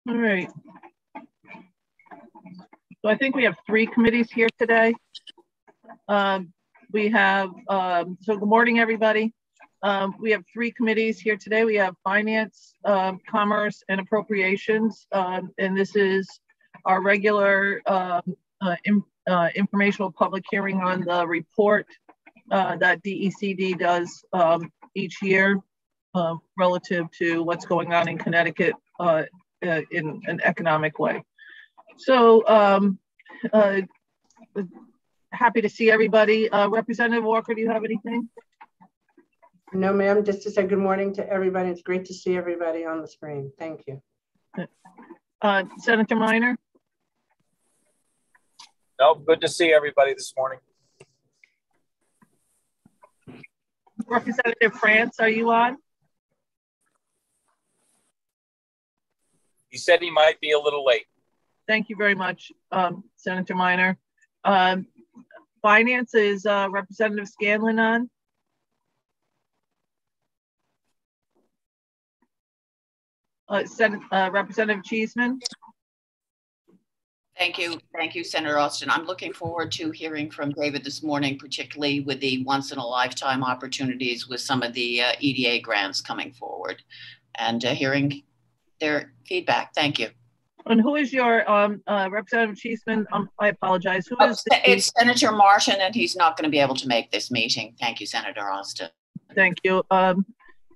All right. So I think we have 3 committees here today. We have, so good morning, everybody. We have 3 committees here today. We have Finance, Commerce, and Appropriations. And this is our regular informational public hearing on the report that DECD does each year relative to what's going on in Connecticut in an economic way. So happy to see everybody. Representative Walker, do you have anything? No, ma'am, just to say good morning to everybody. It's great to see everybody on the screen. Thank you. Senator Minor? No, good to see everybody this morning. Representative France, are you on? He said he might be a little late. Thank you very much, Senator Minor. Finance is Representative Scanlon on. Representative Cheeseman. Thank you, Senator Austin. I'm looking forward to hearing from David this morning, particularly with the once-in-a-lifetime opportunities with some of the EDA grants coming forward, and hearing their feedback. Thank you. And who is your Representative Cheeseman? I apologize. Who is it's Senator Martin, and he's not going to be able to make this meeting. Thank you, Senator Austin. Thank you. And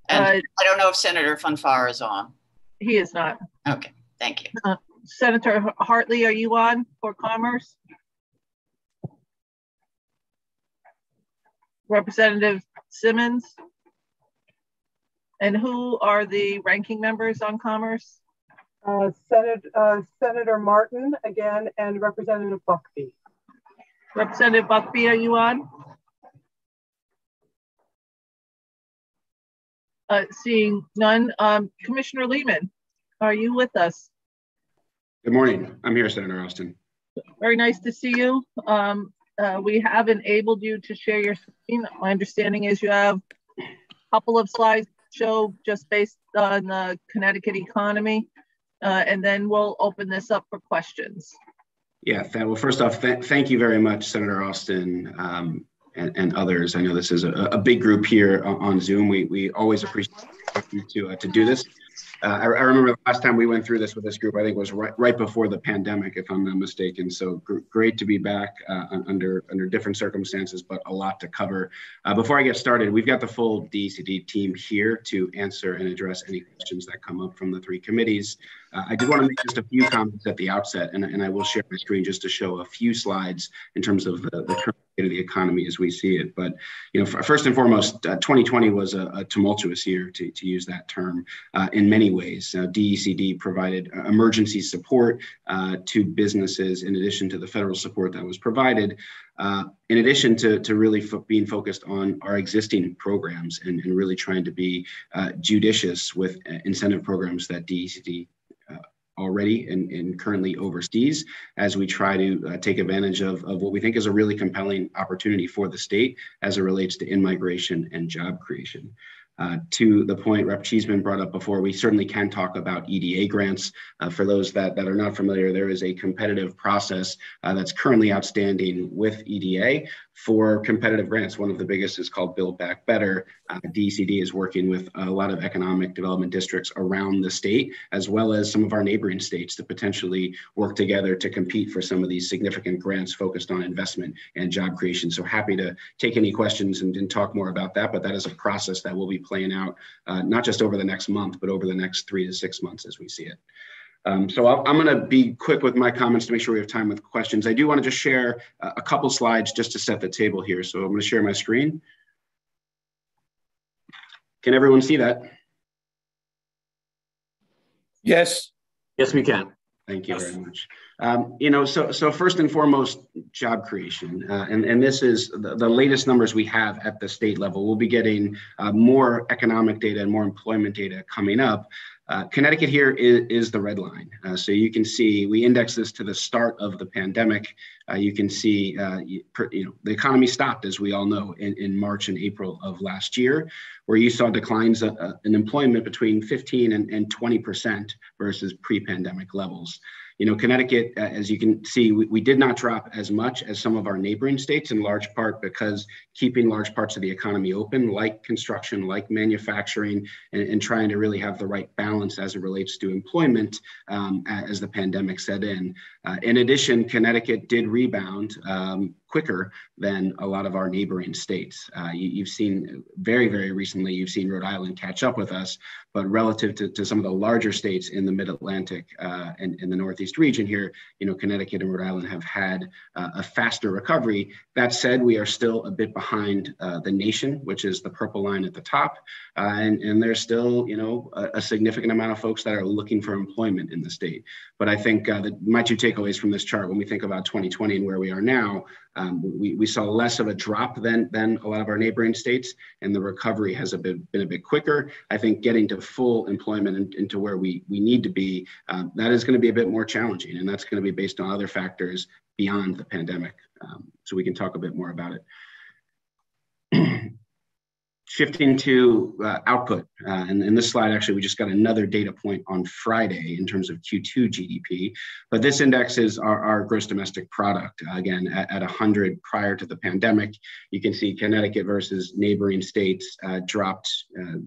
I don't know if Senator Funfar is on. He is not. Okay, thank you. Senator Hartley, are you on for Commerce? Representative Simmons? And who are the ranking members on Commerce? Senator Martin again, and Representative Buckby. Representative Buckby, are you on? Seeing none. Commissioner Lehman, are you with us? Good morning. I'm here, Senator Austin. Very nice to see you. We have enabled you to share your screen. My understanding is you have a couple of slides to show just based on the Connecticut economy, and then we'll open this up for questions. Yeah, well, first off, thank you very much, Senator Austin, and others. I know this is a big group here on Zoom. We always appreciate you to do this. I remember the last time we went through this with this group, I think it was right before the pandemic, if I'm not mistaken. So great to be back under different circumstances, but a lot to cover. Before I get started, we've got the full DECD team here to answer and address any questions that come up from the 3 committees. I did want to make just a few comments at the outset, and I will share my screen just to show a few slides in terms of the current state of the economy as we see it. But first and foremost, 2020 was a tumultuous year, to use that term, in many ways. DECD provided emergency support to businesses in addition to the federal support that was provided, in addition to really being focused on our existing programs and really trying to be judicious with incentive programs that DECD already and currently overseas, as we try to take advantage of what we think is a really compelling opportunity for the state as it relates to in-migration and job creation. To the point Rep. Cheeseman brought up before, we certainly can talk about EDA grants. For those that are not familiar, there is a competitive process that's currently outstanding with EDA for competitive grants. One of the biggest is called Build Back Better. DECD is working with a lot of economic development districts around the state, as well as some of our neighboring states, to potentially work together to compete for some of these significant grants focused on investment and job creation. So happy to take any questions and talk more about that, but that is a process that will be playing out not just over the next month, but over the next 3 to 6 months as we see it. So I'm going to be quick with my comments to make sure we have time with questions. I do want to just share a couple slides just to set the table here. So I'm going to share my screen. Can everyone see that? Yes. Yes, we can. Thank you very much. So first and foremost, job creation, and this is the latest numbers we have at the state level. We'll be getting more economic data and more employment data coming up. Connecticut here is the red line. So you can see we index this to the start of the pandemic. You can see, the economy stopped, as we all know, in March and April of last year, where you saw declines in employment between 15 and 20% versus pre-pandemic levels. Connecticut, as you can see, we did not drop as much as some of our neighboring states, in large part because keeping large parts of the economy open, like construction, like manufacturing, and trying to really have the right balance as it relates to employment as the pandemic set in. In addition, Connecticut did rebound quicker than a lot of our neighboring states. You've seen very, very recently, you've seen Rhode Island catch up with us, but relative to some of the larger states in the mid-Atlantic and in the Northeast region here, Connecticut and Rhode Island have had a faster recovery. That said, we are still a bit behind the nation, which is the purple line at the top. And there's still, a significant amount of folks that are looking for employment in the state. But I think my two takeaways from this chart, when we think about 2020 and where we are now, we saw less of a drop than a lot of our neighboring states, and the recovery has been a bit quicker. I think getting to full employment and to where we need to be, that is going to be a bit more challenging, and that's going to be based on other factors beyond the pandemic. So we can talk a bit more about it. Shifting to output, and in this slide, actually, we just got another data point on Friday in terms of Q2 GDP, but this index is our gross domestic product, again, at 100 prior to the pandemic. You can see Connecticut versus neighboring states dropped, a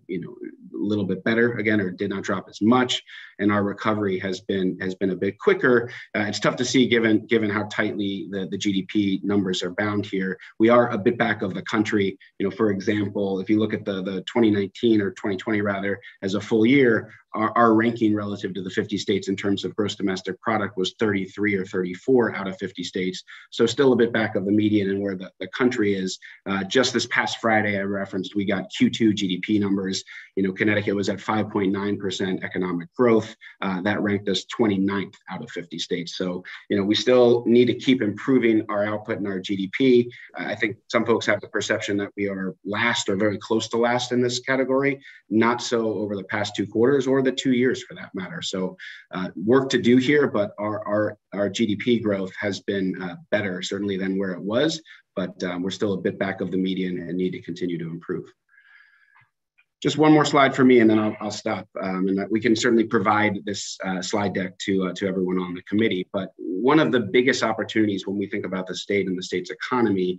little bit better, again, or did not drop as much, and our recovery has been a bit quicker. It's tough to see given how tightly the GDP numbers are bound here. We are a bit back of the country. For example, if you look at the 2019 or 2020 rather as a full year, our ranking relative to the 50 states in terms of gross domestic product was 33 or 34 out of 50 states. So still a bit back of the median and where the country is. Just this past Friday, I referenced, we got Q2 GDP numbers. Connecticut was at 5.9% economic growth. That ranked us 29th out of 50 states. So, we still need to keep improving our output and our GDP. I think some folks have the perception that we are last or very close to last in this category. Not so over the past 2 quarters or the 2 years for that matter. So work to do here, but our GDP growth has been better certainly than where it was, but we're still a bit back of the median and need to continue to improve. Just one more slide for me, and then I'll stop. And we can certainly provide this slide deck to everyone on the committee. But one of the biggest opportunities when we think about the state and the state's economy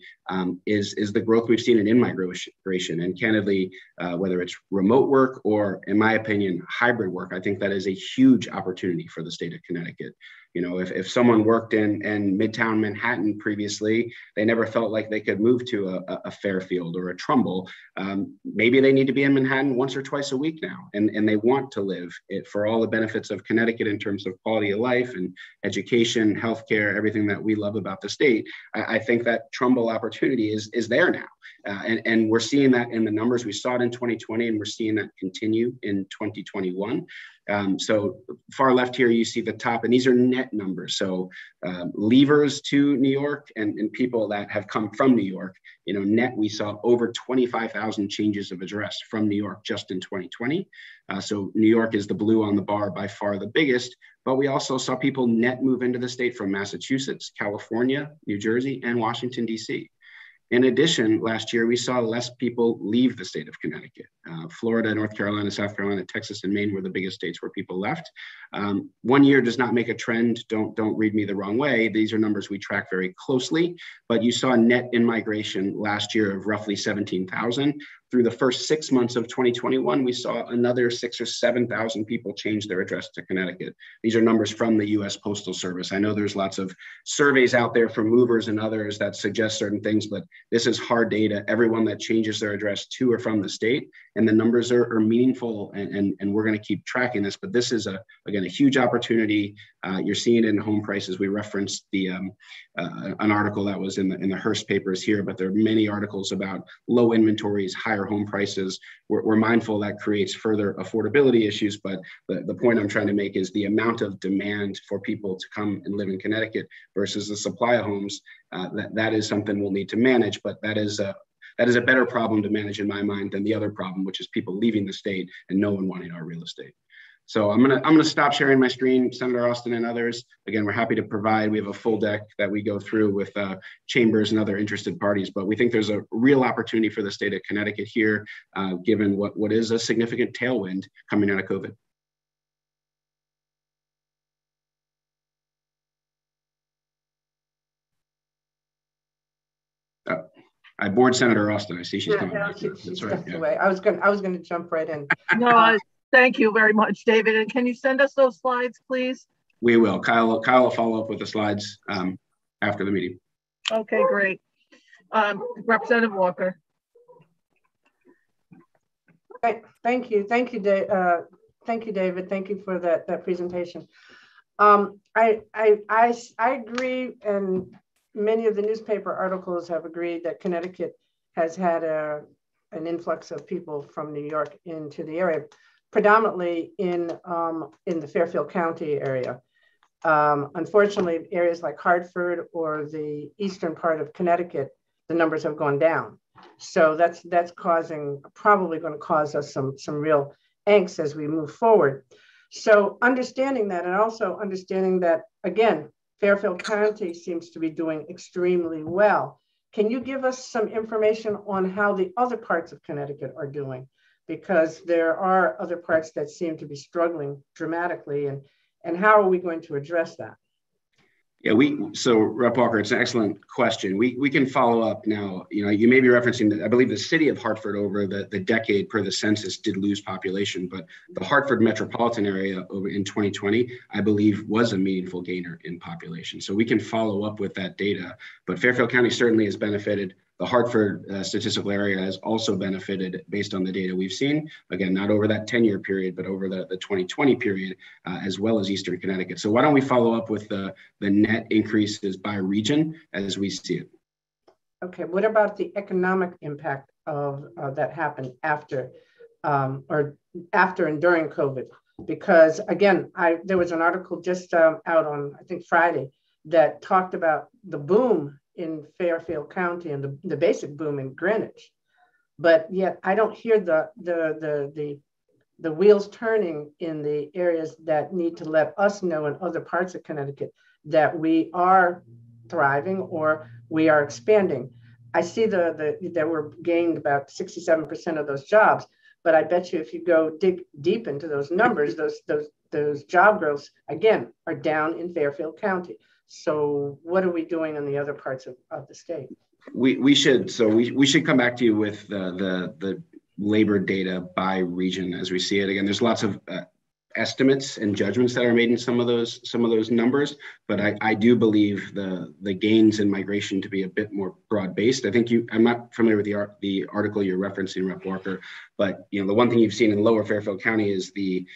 is the growth we've seen in in-migration. And candidly, whether it's remote work or, in my opinion, hybrid work, I think that is a huge opportunity for the state of Connecticut. If someone worked in Midtown Manhattan previously, they never felt like they could move to a Fairfield or a Trumbull. Maybe they need to be in Manhattan once or twice a week now, and they want to live it for all the benefits of Connecticut in terms of quality of life and education, healthcare, everything that we love about the state. I think that Trumbull opportunity is there now. And we're seeing that in the numbers. We saw it in 2020, and we're seeing that continue in 2021. So far left here, you see the top, and these are net numbers. So leavers to New York and people that have come from New York, net, we saw over 25,000 changes of address from New York just in 2020. So New York is the blue on the bar, by far the biggest, but we also saw people net move into the state from Massachusetts, California, New Jersey, and Washington, D.C. In addition, last year, we saw less people leave the state of Connecticut. Florida, North Carolina, South Carolina, Texas, and Maine were the biggest states where people left. 1 year does not make a trend. Don't read me the wrong way. These are numbers we track very closely, but you saw net in-migration last year of roughly 17,000. Through the first 6 months of 2021, we saw another 6,000 or 7,000 people change their address to Connecticut. These are numbers from the U.S. Postal Service. I know there's lots of surveys out there from movers and others that suggest certain things, but this is hard data. Everyone that changes their address to or from the state, and the numbers are meaningful, and we're going to keep tracking this. But this is again a huge opportunity. You're seeing it in home prices. We referenced an article that was in the Hearst papers here, but there are many articles about low inventories, higher home prices. We're mindful that creates further affordability issues, but the point I'm trying to make is the amount of demand for people to come and live in Connecticut versus the supply of homes. That is something we'll need to manage, but that is a better problem to manage in my mind than the other problem, which is people leaving the state and no one wanting our real estate. So I'm gonna stop sharing my screen, Senator Austin and others. Again, we're happy to provide. We have a full deck that we go through with chambers and other interested parties, but we think there's a real opportunity for the state of Connecticut here, given what is a significant tailwind coming out of COVID. I bored Senator Austin. I see she's coming back. She stepped away. I was gonna jump right in. No, thank you very much, David. And can you send us those slides, please? We will. Kyle will follow up with the slides after the meeting. Okay, great. Representative Walker. Thank you, David. Thank you for that presentation. I agree, and many of the newspaper articles have agreed that Connecticut has had an influx of people from New York into the area, predominantly in the Fairfield County area. Unfortunately, areas like Hartford or the eastern part of Connecticut, the numbers have gone down. So that's probably going to cause us some real angst as we move forward. So understanding that, and also understanding that, again, Fairfield County seems to be doing extremely well. Can you give us some information on how the other parts of Connecticut are doing? Because there are other parts that seem to be struggling dramatically, and how are we going to address that? Yeah, so Rep. Walker, it's an excellent question. We can follow up now. You know, you may be referencing, I believe the city of Hartford over the decade per the census did lose population, but the Hartford metropolitan area over in 2020, I believe was a meaningful gainer in population. So we can follow up with that data, but Fairfield County certainly has benefited. The Hartford statistical area has also benefited based on the data we've seen. Again, not over that 10-year period, but over the 2020 period, as well as Eastern Connecticut. So why don't we follow up with the net increases by region as we see it? Okay, what about the economic impact of that happened after and during COVID? Because again, there was an article just out on, I think, Friday that talked about the boom in Fairfield County and the basic boom in Greenwich, but yet I don't hear the wheels turning in the areas that need to let us know in other parts of Connecticut that we are thriving or we are expanding. I see that we're gained about 67% of those jobs, but I bet you if you go dig deep into those numbers, those job growths again are down in Fairfield County. So what are we doing in the other parts of the state? We should come back to you with the labor data by region as we see it. Again, there's lots of estimates and judgments that are made in some of those numbers, but I do believe the gains in migration to be a bit more broad-based. I think I'm not familiar with the article you're referencing, Rep. Walker, but you know the one thing you've seen in Lower Fairfield County is the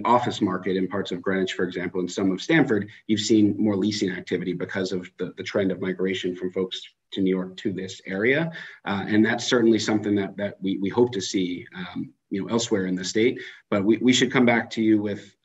office market in parts of Greenwich, for example, and some of Stamford. You've seen more leasing activity because of the trend of migration from folks to New York to this area, and that's certainly something that we hope to see elsewhere in the state. But we should come back to you with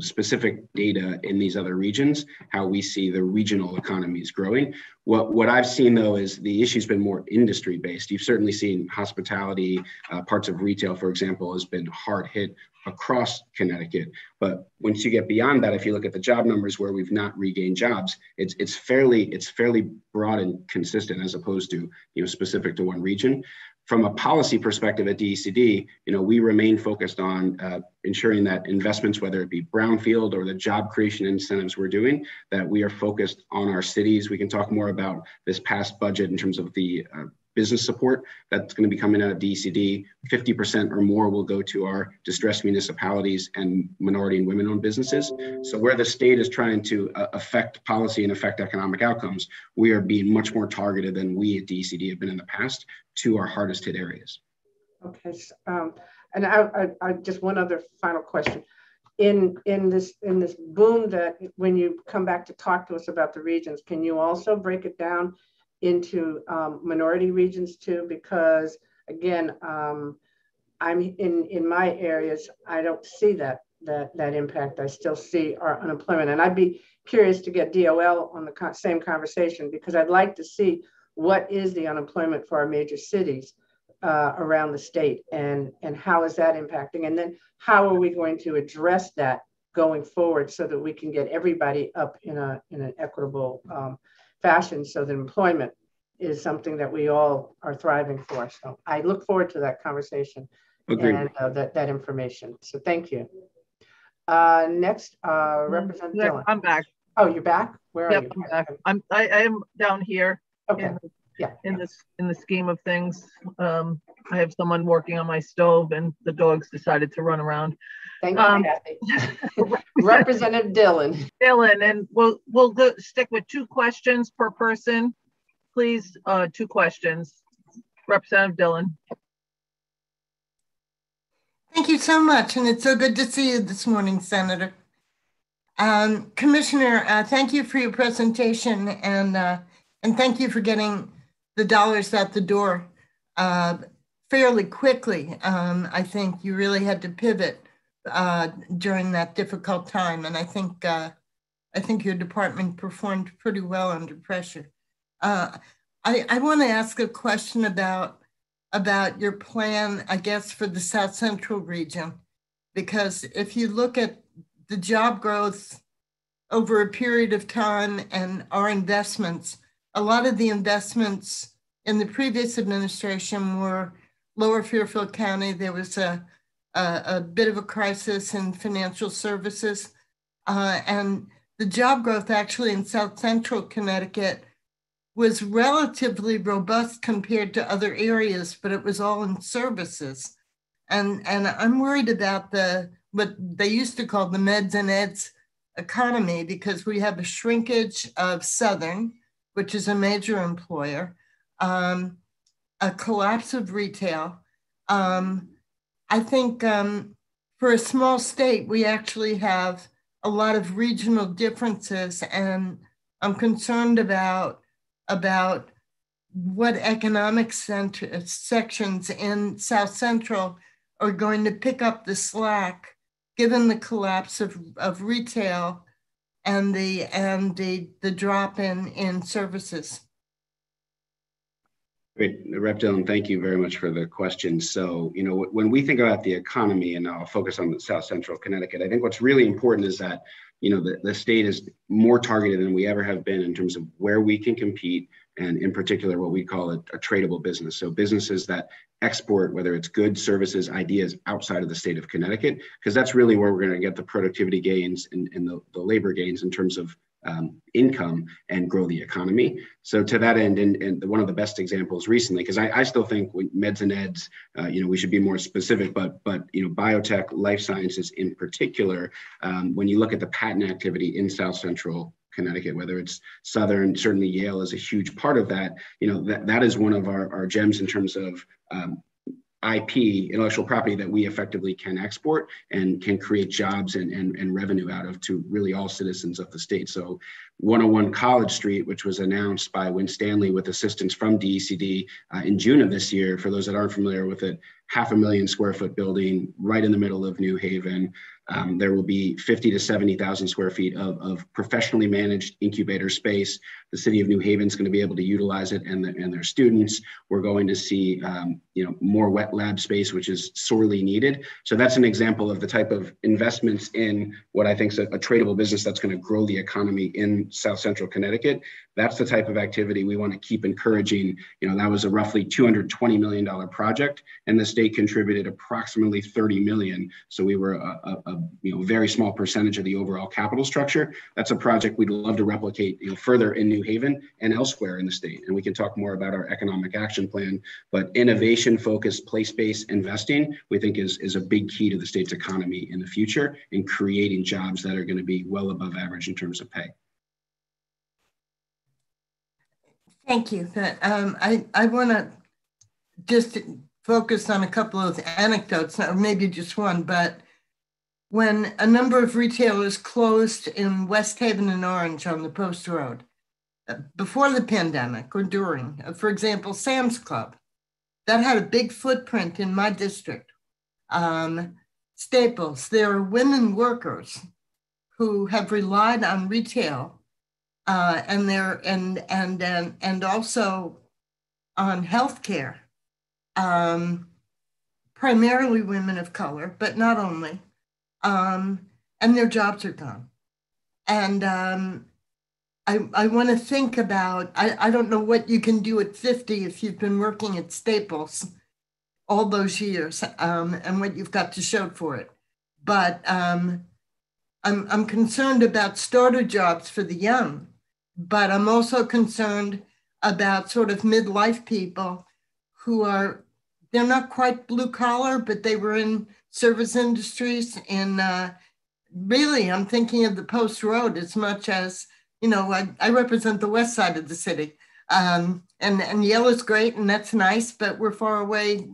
specific data in these other regions, how we see the regional economies growing. What I've seen though is the issue's been more industry based. You've certainly seen hospitality, parts of retail, for example, has been hard hit across Connecticut. But once you get beyond that, if you look at the job numbers where we've not regained jobs, it's fairly broad and consistent as opposed to specific to one region. From a policy perspective at DECD, we remain focused on ensuring that investments, whether it be brownfield or the job creation incentives we're doing, that we are focused on our cities. We can talk more about this past budget in terms of the business support that's going to be coming out of DECD. 50% or more will go to our distressed municipalities and minority and women-owned businesses. So where the state is trying to affect policy and affect economic outcomes, we are being much more targeted than we at DECD have been in the past to our hardest hit areas. Okay, and I just one other final question. In this boom that when you come back to talk to us about the regions, can you also break it down into minority regions too? Because again, I'm in my areas, I don't see that impact. I still see our unemployment, and I'd be curious to get DOL on the same conversation, because I'd like to see what is the unemployment for our major cities around the state, and how is that impacting? And then how are we going to address that going forward so that we can get everybody up in an equitable fashion, so that employment is something that we all are thriving for. So I look forward to that conversation. Agreed. And that information. So thank you. Next, Representative Dillon. I'm back. Oh, you're back? Where are you? I'm back. I am down here. Okay. In the scheme of things, I have someone working on my stove, and the dogs decided to run around. Thank you, Kathy. Representative Dillon. And we'll stick with 2 questions per person, please. 2 questions. Representative Dillon. Thank you so much, and it's so good to see you this morning, Senator. Commissioner, thank you for your presentation, and thank you for getting the dollars out the door fairly quickly. I think you really had to pivot during that difficult time, and I think your department performed pretty well under pressure. I want to ask a question about your plan, I guess, for the South Central region, because if you look at the job growth over a period of time and our investments, a lot of the investments in the previous administration were Lower Fairfield County. There was a bit of a crisis in financial services, and the job growth actually in South Central Connecticut was relatively robust compared to other areas, but it was all in services. And I'm worried about what they used to call the meds and eds economy, because we have a shrinkage of Southern, which is a major employer, a collapse of retail. I think for a small state, we actually have a lot of regional differences, and I'm concerned about what economic sections in South Central are going to pick up the slack, given the collapse of retail and the drop in services. Great, Rep. Dillon, thank you very much for the question. So, when we think about the economy, and I'll focus on the South Central Connecticut, I think what's really important is that, the state is more targeted than we ever have been in terms of where we can compete, and in particular, what we call a tradable business. So businesses that export, whether it's goods, services, ideas outside of the state of Connecticut, because that's really where we're going to get the productivity gains and the labor gains in terms of income and grow the economy. So to that end, and one of the best examples recently, because I still think meds and eds, we should be more specific, but biotech, life sciences in particular, when you look at the patent activity in South Central Connecticut, whether it's Southern, certainly Yale is a huge part of that. That is one of our gems in terms of IP, intellectual property, that we effectively can export and can create jobs and revenue out of to really all citizens of the state. So 101 College Street, which was announced by Win Stanley with assistance from DECD in June of this year, for those that aren't familiar with it, 500,000 square foot building right in the middle of New Haven. There will be 50 to 70,000 square feet of professionally managed incubator space. The city of New Haven is going to be able to utilize it, and their students. We're going to see more wet lab space, which is sorely needed. So that's an example of the type of investments in what I think is a tradable business that's going to grow the economy in South Central Connecticut. That's the type of activity we want to keep encouraging. That was a roughly $220 million project, and the state contributed approximately $30 million. So we were a very small percentage of the overall capital structure. That's a project we'd love to replicate further in New Haven and elsewhere in the state. And we can talk more about our economic action plan, but innovation-focused place-based investing, we think is a big key to the state's economy in the future, in creating jobs that are going to be well above average in terms of pay. Thank you. I want to just focus on a couple of anecdotes, or maybe just one, but when a number of retailers closed in West Haven and Orange on the Post Road, before the pandemic or during, for example, Sam's Club, that had a big footprint in my district. Staples, there are women workers who have relied on retail and also on healthcare primarily women of color, but not only, and their jobs are gone. And I want to think about, I don't know what you can do at 50 if you've been working at Staples all those years, and what you've got to show for it. But I'm concerned about starter jobs for the young, but I'm also concerned about sort of midlife people who are, they're not quite blue collar, but they were in service industries. And really, I'm thinking of the Post Road as much as, you know, I represent the west side of the city. And yellow's great and that's nice, but we're far away.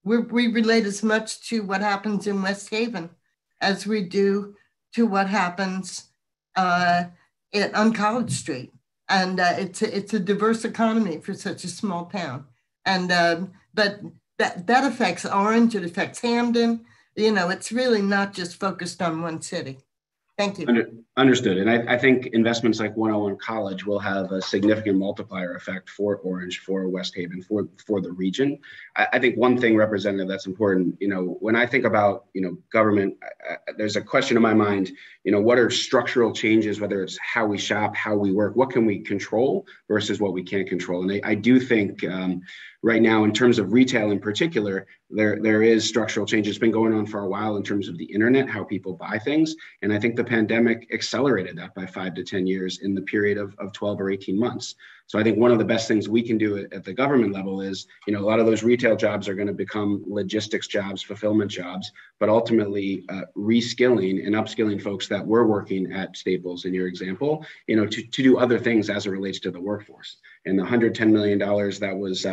We relate as much to what happens in West Haven as we do to what happens on College Street. And it's a diverse economy for such a small town. And but that affects Orange, it affects Hamden. You know, it's really not just focused on one city. Thank you. Understood. And I think investments like 101 College will have a significant multiplier effect for Orange, for West Haven, for the region. I think one thing, Representative, that's important, you know, when I think about, you know, government, there's a question in my mind, you know, what are structural changes, whether it's how we shop, how we work, what can we control versus what we can't control? And I do think right now, in terms of retail in particular, there is structural change. It's been going on for a while in terms of the internet, how people buy things. And I think the pandemic accelerated that by 5 to 10 years in the period of 12 or 18 months. So I think one of the best things we can do at the government level is, you know, a lot of those retail jobs are going to become logistics jobs, fulfillment jobs, but ultimately reskilling and upskilling folks that were working at Staples, in your example, you know, to do other things as it relates to the workforce. And the $110 million that was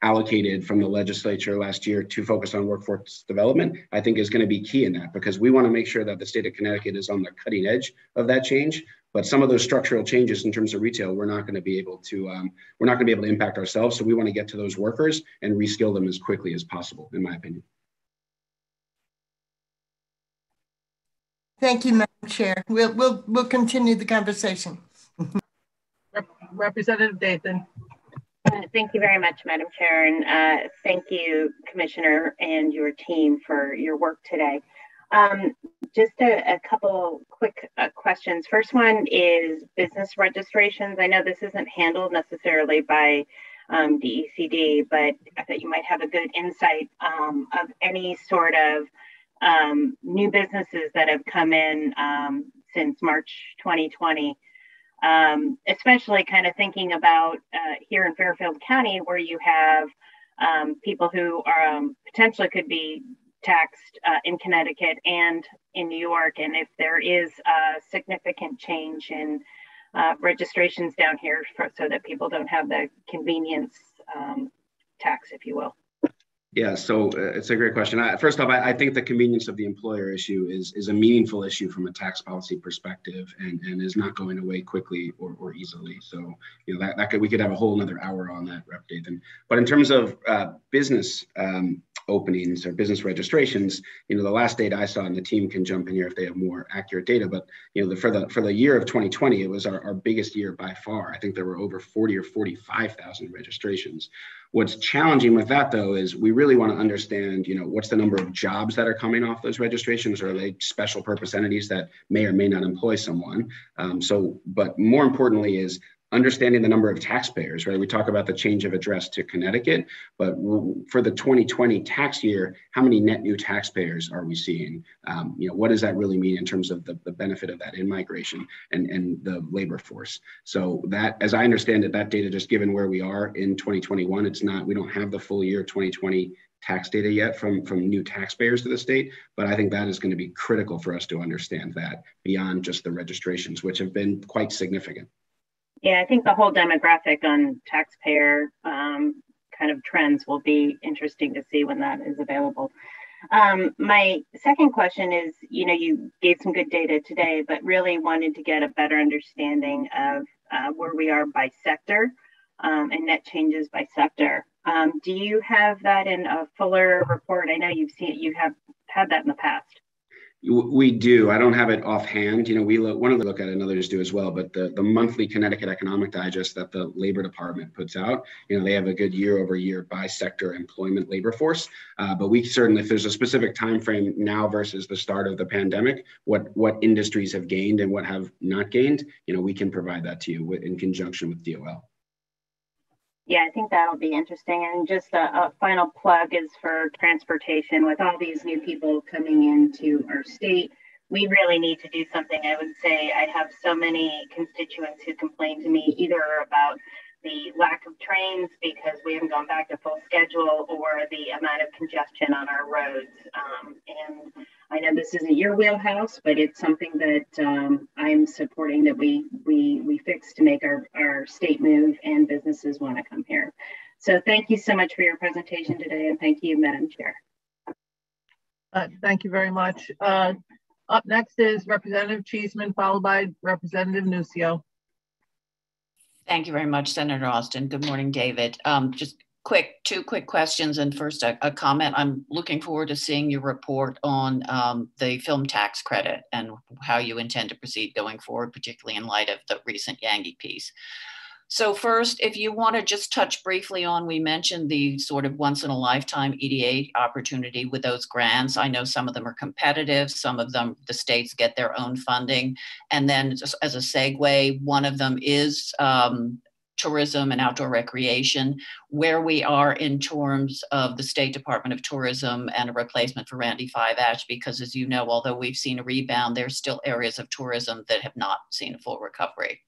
allocated from the legislature last year to focus on workforce development, I think is going to be key in that, because we want to make sure that the state of Connecticut is on the cutting edge of that change. But some of those structural changes in terms of retail, we're not going to be able to impact ourselves. So we want to get to those workers and reskill them as quickly as possible, in my opinion. Thank you, Madam Chair. We'll continue the conversation. Representative Dathan. Thank you very much, Madam Chair, and thank you, Commissioner, and your team for your work today. Just a couple quick questions. First one is business registrations. I know this isn't handled necessarily by DECD, but I thought you might have a good insight of any sort of new businesses that have come in since March 2020. Especially kind of thinking about here in Fairfield County, where you have people who are potentially could be taxed in Connecticut and in New York, and if there is a significant change in registrations down here so that people don't have the convenience tax, if you will. Yeah, so it's a great question. First off, I think the convenience of the employer issue is a meaningful issue from a tax policy perspective, and is not going away quickly or easily. So, you know, we could have a whole another hour on that, Rep. Dathan. But in terms of business openings or business registrations, you know, the last data I saw, and the team can jump in here if they have more accurate data, but you know, for the year of 2020, it was our biggest year by far. I think there were over 40 or 45,000 registrations. What's challenging with that, though, is we really want to understand, you know, what's the number of jobs that are coming off those registrations, or are they special purpose entities that may or may not employ someone? But more importantly is understanding the number of taxpayers, right? We talk about the change of address to Connecticut, but for the 2020 tax year, how many net new taxpayers are we seeing? You know, what does that really mean in terms of the benefit of that in-migration and the labor force? So that, as I understand it, that data, just given where we are in 2021, we don't have the full year 2020 tax data yet from new taxpayers to the state, but I think that is going to be critical for us to understand that beyond just the registrations, which have been quite significant. Yeah, I think the whole demographic on taxpayer kind of trends will be interesting to see when that is available. My second question is, you know, you gave some good data today, but really wanted to get a better understanding of where we are by sector and net changes by sector. Do you have that in a fuller report? I know you have had that in the past. We do. I don't have it offhand. You know, we look, one of the look at it and others do as well, but the monthly Connecticut Economic Digest that the Labor Department puts out, you know, they have a good year over year by sector employment labor force. But we certainly, if there's a specific time frame now versus the start of the pandemic, what industries have gained and what have not gained, you know, we can provide that to you in conjunction with DOL. Yeah, I think that'll be interesting. And just a final plug is for transportation. With all these new people coming into our state, we really need to do something. I would say I have so many constituents who complain to me either about the lack of trains because we haven't gone back to full schedule, or the amount of congestion on our roads. And I know this isn't your wheelhouse, but it's something that I'm supporting that we fix to make our state move and businesses want to come here. So thank you so much for your presentation today, and thank you, Madam Chair. Thank you very much. Up next is Representative Cheeseman, followed by Representative Nucio. Thank you very much, Senator Austin. Good morning, David. Just two quick questions. And first, a comment. I'm looking forward to seeing your report on the film tax credit and how you intend to proceed going forward, particularly in light of the recent Yankee piece. So first, if you want to just touch briefly on, we mentioned the sort of once in a lifetime EDA opportunity with those grants. I know some of them are competitive, some of them, the states get their own funding. And then just as a segue, one of them is tourism and outdoor recreation, where we are in terms of the State Department of Tourism and a replacement for Randy Five-Ash, because as you know, although we've seen a rebound, there's still areas of tourism that have not seen a full recovery.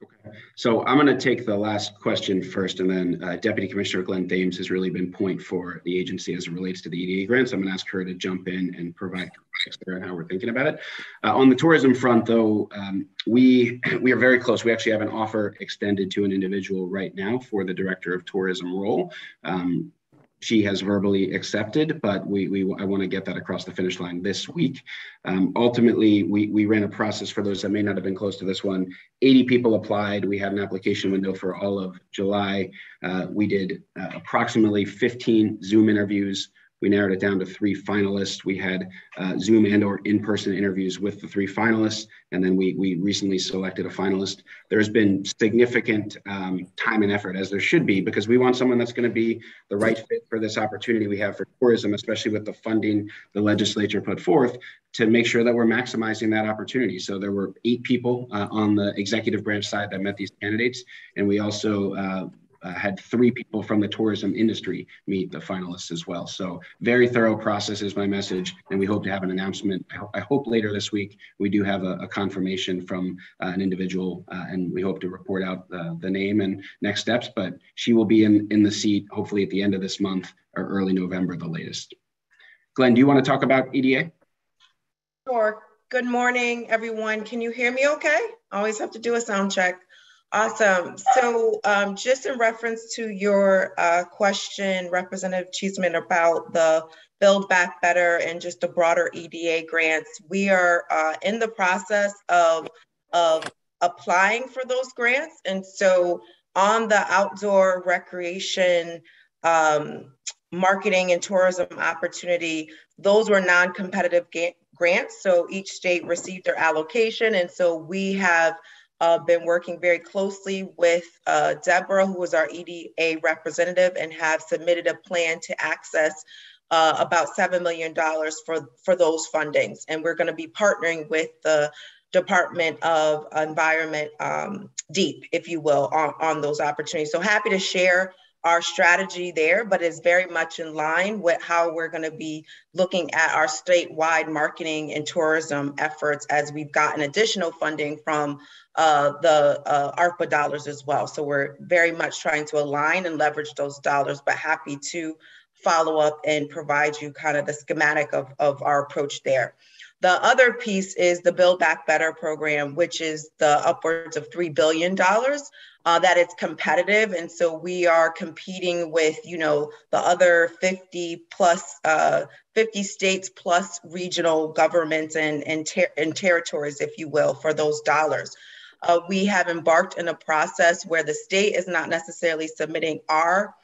Okay. So I'm going to take the last question first, and then Deputy Commissioner Glenn Thames has really been point for the agency as it relates to the EDA grants. I'm going to ask her to jump in and provide context there on how we're thinking about it. On the tourism front, though, we are very close. We actually have an offer extended to an individual right now for the Director of Tourism role. She has verbally accepted, but I want to get that across the finish line this week. Ultimately, we ran a process for those that may not have been close to this one. 80 people applied. We had an application window for all of July. We did approximately 15 Zoom interviews. We narrowed it down to 3 finalists. We had Zoom and or in-person interviews with the 3 finalists, and then we recently selected a finalist. There's been significant time and effort, as there should be, because we want someone that's going to be the right fit for this opportunity we have for tourism, especially with the funding the legislature put forth, to make sure that we're maximizing that opportunity. So there were 8 people on the executive branch side that met these candidates, and we also had 3 people from the tourism industry meet the finalists as well. So very thorough process is my message, and we hope to have an announcement. I hope later this week we do have a confirmation from an individual, and we hope to report out the name and next steps, but she will be in the seat hopefully at the end of this month or early November, the latest. Glenn, do you want to talk about EDA? Sure. Good morning, everyone. Can you hear me okay? I always have to do a sound check. Awesome. So just in reference to your question, Representative Cheeseman, about the Build Back Better and just the broader EDA grants, we are in the process of applying for those grants. And so on the outdoor recreation marketing and tourism opportunity, those were non-competitive grants. So each state received their allocation. And so we have been working very closely with Deborah, who was our EDA representative, and have submitted a plan to access about $7 million for those fundings. And we're going to be partnering with the Department of Environment, DEEP, if you will, on those opportunities. So happy to share our strategy there, but it's very much in line with how we're going to be looking at our statewide marketing and tourism efforts as we've gotten additional funding from the ARPA dollars as well. So we're very much trying to align and leverage those dollars, but happy to follow up and provide you kind of the schematic of our approach there. The other piece is the Build Back Better program, which is the upwards of $3 billion. That it's competitive. And so we are competing with, you know, the other 50 states plus regional governments and territories, if you will, for those dollars. We have embarked in a process where the state is not necessarily submitting our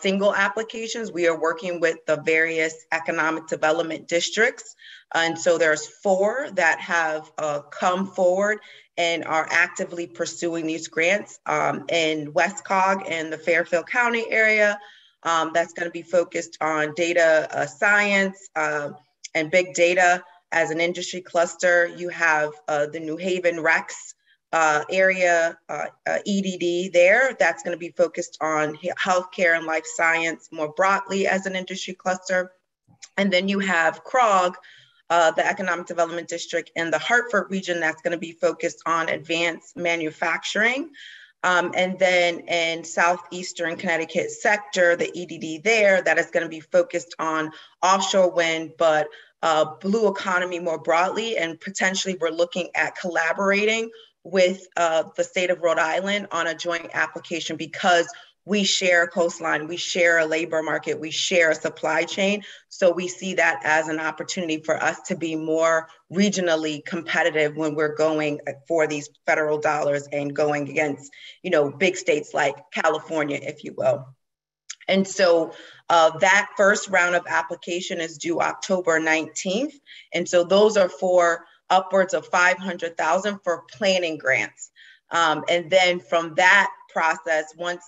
single applications. We are working with the various economic development districts. And so there's 4 that have come forward and are actively pursuing these grants in Westcog and the Fairfield County area. That's going to be focused on data science and big data as an industry cluster. You have the New Haven Rex area, EDD there. That's going to be focused on healthcare and life science more broadly as an industry cluster. And then you have CROG, the Economic Development District in the Hartford region, that's going to be focused on advanced manufacturing. And then in Southeastern Connecticut sector, the EDD there, that is going to be focused on offshore wind, but blue economy more broadly. And potentially we're looking at collaborating with the state of Rhode Island on a joint application because we share a coastline, we share a labor market, we share a supply chain. So we see that as an opportunity for us to be more regionally competitive when we're going for these federal dollars and going against, you know, big states like California, if you will. And so that first round of application is due October 19th. And so those are for upwards of $500,000 for planning grants. And then from that process, once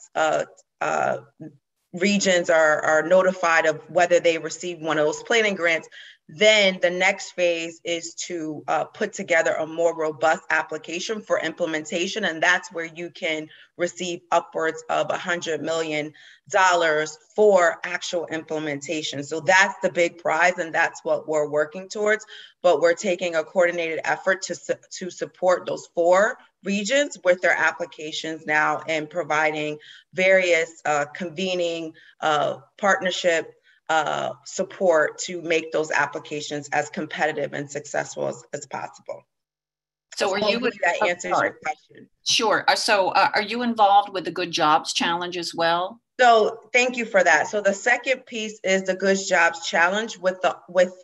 regions are notified of whether they receive one of those planning grants, then the next phase is to put together a more robust application for implementation. And that's where you can receive upwards of $100 million for actual implementation. So that's the big prize, and that's what we're working towards. But we're taking a coordinated effort to support those 4 regions with their applications now and providing various convening partnership support to make those applications as competitive and successful as possible. So are you, that answers your question. Sure. So are you involved with the Good Jobs Challenge as well? So thank you for that. So the second piece is the Good Jobs Challenge with the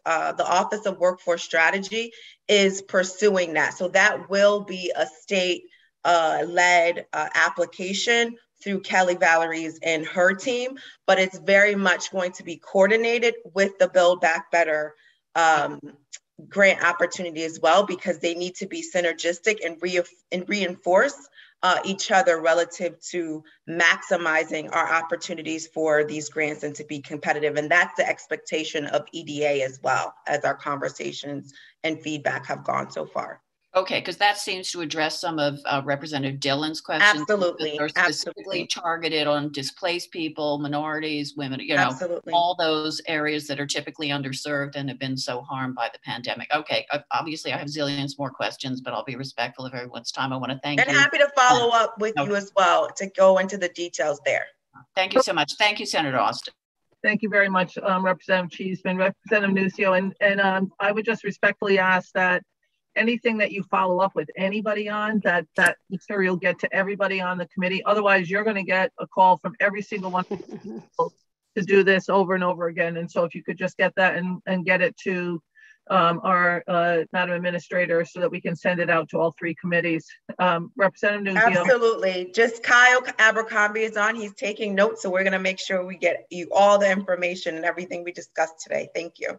Office of Workforce Strategy is pursuing that. So that will be a state led application through Kelly Valerie's and her team, but it's very much going to be coordinated with the Build Back Better grant opportunity as well, because they need to be synergistic and reinforce each other relative to maximizing our opportunities for these grants and to be competitive. And that's the expectation of EDA as well, as our conversations and feedback have gone so far. Okay, because that seems to address some of Representative Dillon's questions. Absolutely. They're specifically targeted on displaced people, minorities, women, you know, Absolutely. all those areas that are typically underserved and have been so harmed by the pandemic. Okay, obviously I have zillions more questions, but I'll be respectful of everyone's time. I want to thank you. And happy to follow up with you as well to go into the details there. Thank you so much. Thank you, Senator Austin. Thank you very much, Representative Cheeseman, Representative Nucio, and I would just respectfully ask that anything that you follow up with anybody on, that material get to everybody on the committee. Otherwise, you're going to get a call from every single one to do this over and over again. And so if you could just get that and get it to our Madam Administrator so that we can send it out to all 3 committees. Representative Nucio. Absolutely. Just Kyle Abercrombie is on. He's taking notes. So we're going to make sure we get you all the information and everything we discussed today. Thank you.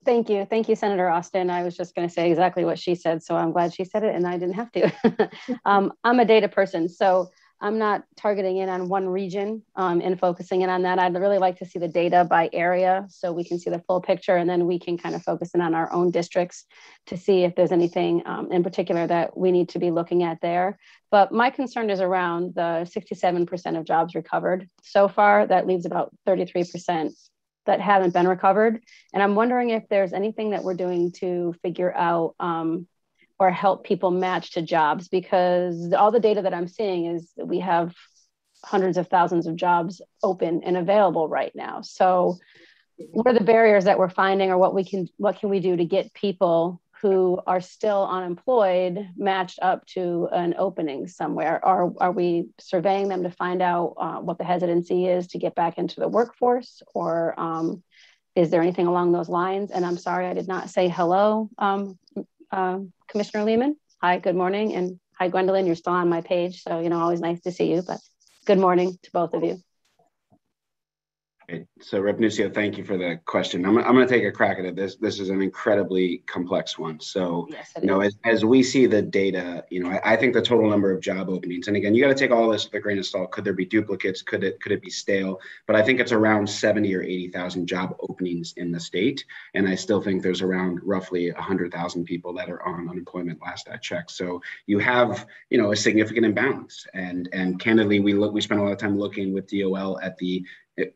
Thank you. Thank you, Senator Austin. I was just going to say exactly what she said, so I'm glad she said it and I didn't have to. I'm a data person, so I'm not targeting in on one region and focusing in on that. I'd really like to see the data by area so we can see the full picture, and then we can kind of focus in on our own districts to see if there's anything in particular that we need to be looking at there. But my concern is around the 67% of jobs recovered so far. That leaves about 33% that haven't been recovered. And I'm wondering if there's anything that we're doing to figure out or help people match to jobs, because all the data that I'm seeing is that we have hundreds of thousands of jobs open and available right now. So what are the barriers that we're finding, or what can we do to get people who are still unemployed matched up to an opening somewhere? Are we surveying them to find out what the hesitancy is to get back into the workforce, or is there anything along those lines? And I'm sorry, I did not say hello, Commissioner Lehman. Hi, good morning. And hi, Gwendolyn, you're still on my page. So, always nice to see you, but good morning to both of you. Right. So Rep. Nucio, thank you for the question. I'm going to take a crack at it. This is an incredibly complex one. So, Yes, as we see the data, I think the total number of job openings, and again, you got to take all this with a grain of salt. Could there be duplicates? Could it be stale? But I think it's around 70 or 80,000 job openings in the state. And I still think there's around roughly 100,000 people that are on unemployment last I checked. So you have, a significant imbalance. And candidly, we spent a lot of time looking with DOL at the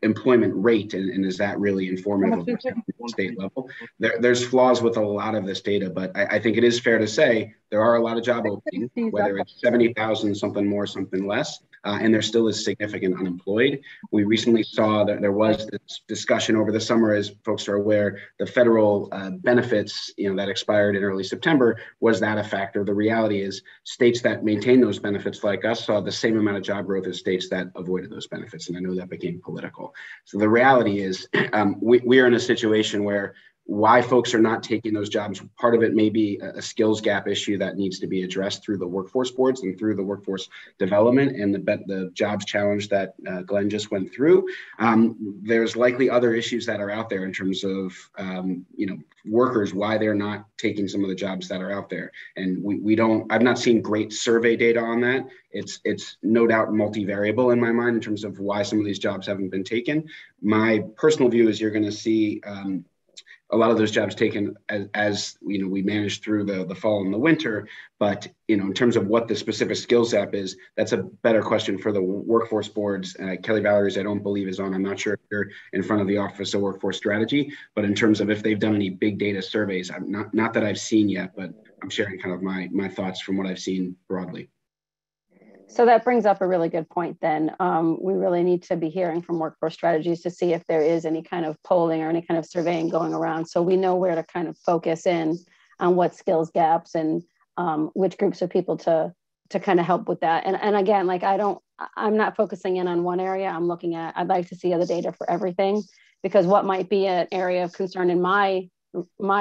employment rate, and is that really informative of what's happening at the state level? There's flaws with a lot of this data, but I think it is fair to say there are a lot of job openings, whether it's 70,000, something more, something less, and there still is significant unemployed. We recently saw that there was this discussion over the summer, as folks are aware, the federal benefits, that expired in early September. Was that a factor? The reality is states that maintain those benefits like us saw the same amount of job growth as states that avoided those benefits. And I know that became political. So the reality is we are in a situation where why folks are not taking those jobs, part of it may be a skills gap issue that needs to be addressed through the workforce boards and through the workforce development and the jobs challenge that Glenn just went through. There's likely other issues that are out there in terms of, workers, why they're not taking some of the jobs that are out there. And I've not seen great survey data on that. It's no doubt multivariable in my mind in terms of why some of these jobs haven't been taken. My personal view is you're going to see a lot of those jobs taken as we manage through the fall and the winter. But in terms of what the specific skills gap is, that's a better question for the workforce boards. Kelly Valerie's, I don't believe, is on. I'm not sure if you're in front of the Office of Workforce Strategy, but in terms of if they've done any big data surveys, I'm not that I've seen yet, but I'm sharing kind of my thoughts from what I've seen broadly. So that brings up a really good point then. We really need to be hearing from workforce strategies to see if there is any kind of polling or any kind of surveying going around. So we know where to kind of focus in on what skills gaps and which groups of people to kind of help with that. And again, I'm not focusing in on one area. I'd like to see other data for everything, because what might be an area of concern in my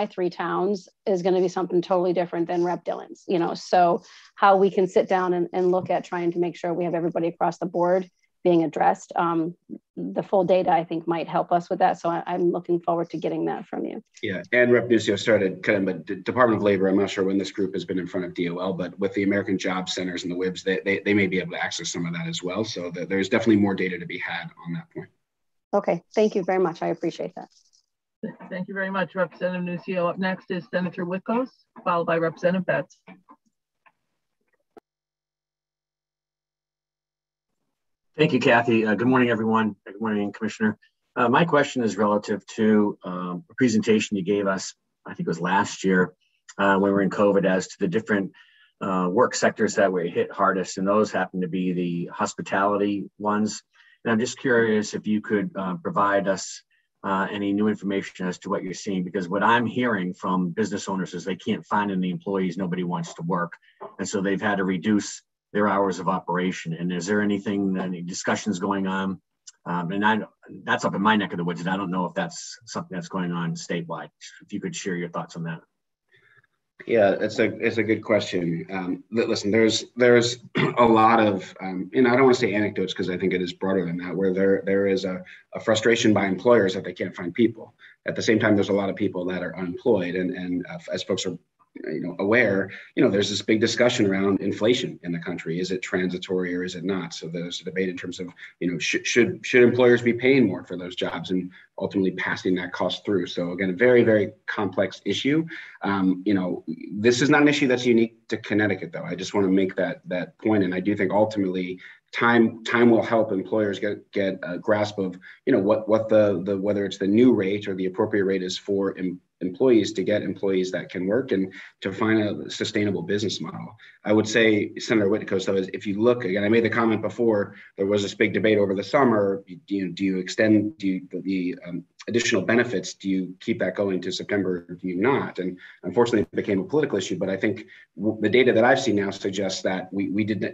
3 towns is going to be something totally different than Rep. Dillon's, so how we can sit down and look at trying to make sure we have everybody across the board being addressed. The full data, I think, might help us with that. So I'm looking forward to getting that from you. Yeah, and Rep. Nucio started but Department of Labor, I'm not sure when this group has been in front of DOL, but with the American Job Centers and the WIBs, they may be able to access some of that as well. So there's definitely more data to be had on that point. Okay, thank you very much. I appreciate that. Thank you very much, Representative Nucio. Up next is Senator Witkos, followed by Representative Betts. Thank you, Kathy. Good morning, everyone. Good morning, Commissioner. My question is relative to a presentation you gave us, I think it was last year when we were in COVID, as to the different work sectors that were hit hardest, and those happen to be the hospitality ones. And I'm just curious if you could provide us any new information as to what you're seeing, because what I'm hearing from business owners is they can't find any employees, nobody wants to work. And so they've had to reduce their hours of operation. And is there any discussions going on? And that's up in my neck of the woods, and I don't know if that's something that's going on statewide. If you could share your thoughts on that. Yeah, it's a good question. Listen, there's a lot of, and I don't want to say anecdotes because I think it is broader than that, where there is a frustration by employers that they can't find people. At the same time, there's a lot of people that are unemployed, and as folks are aware, there's this big discussion around inflation in the country. Is it transitory or is it not? So there's a debate in terms of, should employers be paying more for those jobs and ultimately passing that cost through? So again, a very, very complex issue. This is not an issue that's unique to Connecticut, though. I just want to make that point. And I do think ultimately time will help employers get a grasp of, what the whether it's the new rate or the appropriate rate is for employees, to get employees that can work and to find a sustainable business model. I would say, Senator Witkos, though, is if you look, again, I made the comment before, there was this big debate over the summer. Do you extend the additional benefits? Do you keep that going to September? Or do you not? And unfortunately, it became a political issue. But I think the data that I've seen now suggests that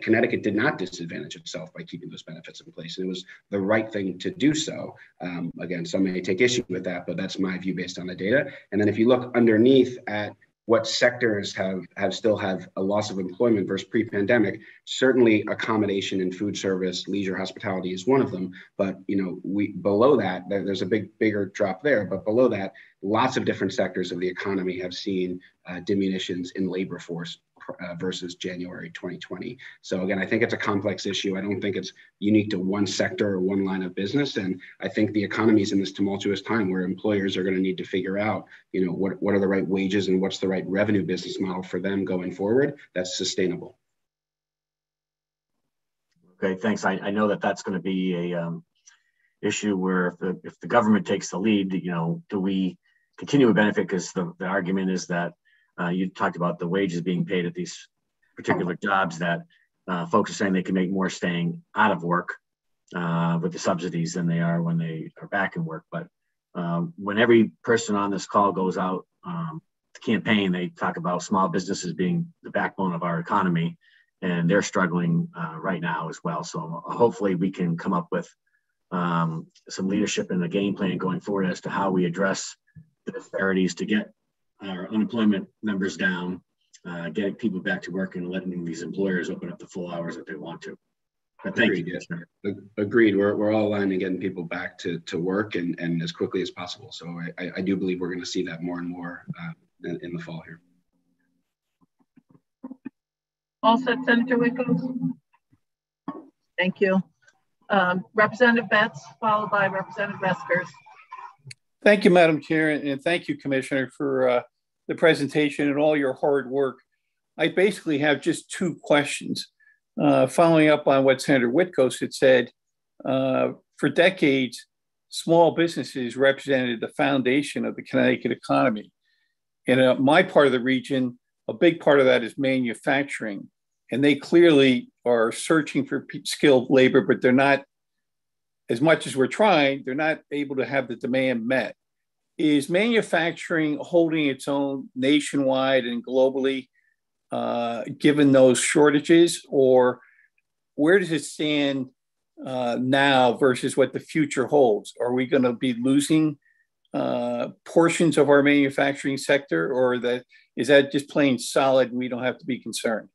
Connecticut did not disadvantage itself by keeping those benefits in place. And it was the right thing to do so. Again, some may take issue with that, but that's my view based on the data. And then if you look underneath at what sectors have still have a loss of employment versus pre-pandemic, certainly accommodation and food service, leisure, hospitality is one of them. But below that, there's a bigger drop there. But below that, lots of different sectors of the economy have seen diminutions in labor force versus January 2020. So again, I think it's a complex issue. I don't think it's unique to one sector or one line of business. And I think the economy is in this tumultuous time where employers are going to need to figure out, what are the right wages and what's the right revenue business model for them going forward that's sustainable. Okay, thanks. I know that's going to be a issue where if the government takes the lead, do we continue to benefit? Because the argument is that you talked about the wages being paid at these particular jobs that folks are saying they can make more staying out of work with the subsidies than they are when they are back in work. But when every person on this call goes out to campaign, they talk about small businesses being the backbone of our economy, and they're struggling right now as well. So hopefully we can come up with some leadership in the game plan going forward as to how we address the disparities to get our unemployment numbers down, getting people back to work and letting these employers open up the full hours that they want to. But thank you. Agreed. We're all aligned in getting people back to work and as quickly as possible. So I do believe we're going to see that more and more in the fall here. All set, Senator Wickos? Thank you. Representative Betts, followed by Representative Vespers. Thank you, Madam Chair, and thank you, Commissioner, for the presentation and all your hard work. I basically have just two questions. Following up on what Senator Witkos had said, for decades, small businesses represented the foundation of the Connecticut economy. In my part of the region, a big part of that is manufacturing, and they clearly are searching for skilled labor, but they're not, as much as we're trying, they're not able to have the demand met. Is manufacturing holding its own nationwide and globally, given those shortages, or where does it stand now versus what the future holds? Are we going to be losing portions of our manufacturing sector, or is that just plain solid and we don't have to be concerned?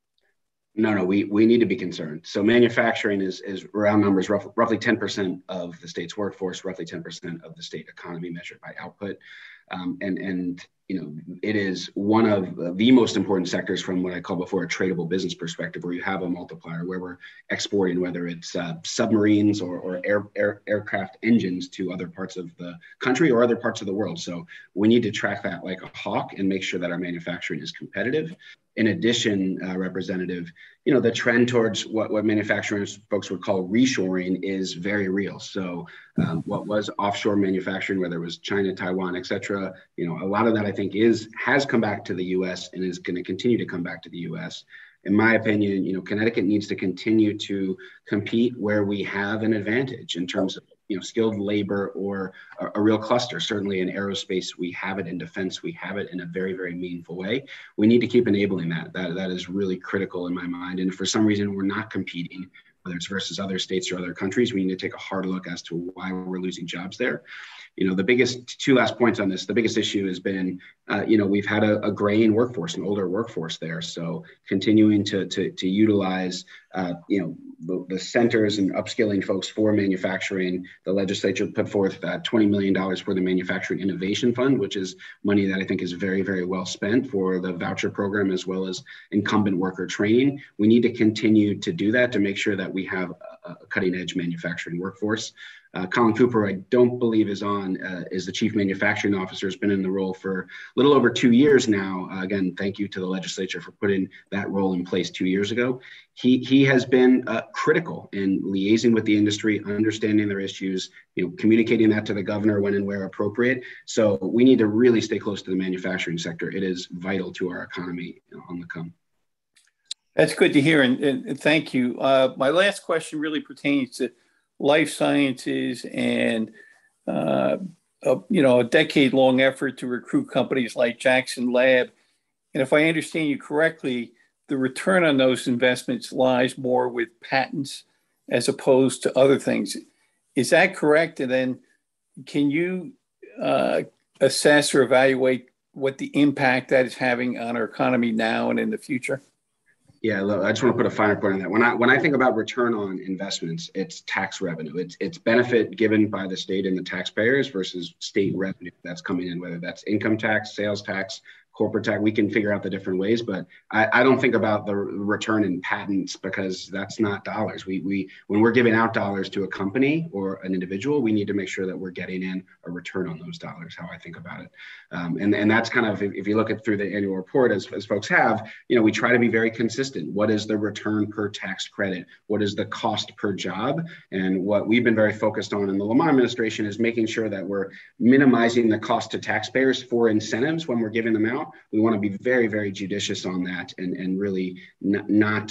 No, we need to be concerned. So manufacturing is round numbers, roughly 10% of the state's workforce, roughly 10% of the state economy measured by output. And it is one of the most important sectors from what I call before a tradable business perspective, where you have a multiplier, where we're exporting, whether it's submarines or aircraft engines to other parts of the country or other parts of the world. So we need to track that like a hawk and make sure that our manufacturing is competitive. In addition, Representative, the trend towards what manufacturing folks would call reshoring is very real. So what was offshore manufacturing, whether it was China, Taiwan, et cetera, a lot of that I think has come back to the U.S. and is going to continue to come back to the U.S. In my opinion, Connecticut needs to continue to compete where we have an advantage in terms of skilled labor or a real cluster. Certainly in aerospace, we have it. In defense, we have it in a very, very meaningful way. We need to keep enabling that. That is really critical in my mind. And if for some reason we're not competing, whether it's versus other states or other countries, we need to take a hard look as to why we're losing jobs there. The biggest, two last points on this, the biggest issue has been, we've had a graying workforce, an older workforce there. So continuing to utilize, the centers and upskilling folks for manufacturing. The legislature put forth $20 million for the Manufacturing Innovation Fund, which is money that I think is very, very well spent for the voucher program as well as incumbent worker training. We need to continue to do that to make sure that we have a cutting edge manufacturing workforce. Colin Cooper, I don't believe is the Chief Manufacturing Officer, has been in the role for a little over 2 years now. Again, thank you to the legislature for putting that role in place 2 years ago. He has been critical in liaising with the industry, understanding their issues, communicating that to the governor when and where appropriate. So we need to really stay close to the manufacturing sector. It is vital to our economy on the come. That's good to hear, and thank you. My last question really pertains to life sciences and a decade-long effort to recruit companies like Jackson Lab. And if I understand you correctly, the return on those investments lies more with patents as opposed to other things. Is that correct? And then can you assess or evaluate what the impact that is having on our economy now and in the future? Yeah, look, I just want to put a finer point on that. When I think about return on investments, it's tax revenue. It's benefit given by the state and the taxpayers versus state revenue that's coming in, whether that's income tax, sales tax, corporate tax. We can figure out the different ways, but I don't think about the return in patents, because that's not dollars. When we're giving out dollars to a company or an individual, we need to make sure that we're getting in a return on those dollars, how I think about it. And that's kind of, if you look at through the annual report, as folks have, we try to be very consistent. What is the return per tax credit? What is the cost per job? And what we've been very focused on in the Lamont administration is making sure that we're minimizing the cost to taxpayers for incentives when we're giving them out. We want to be very, very judicious on that and really not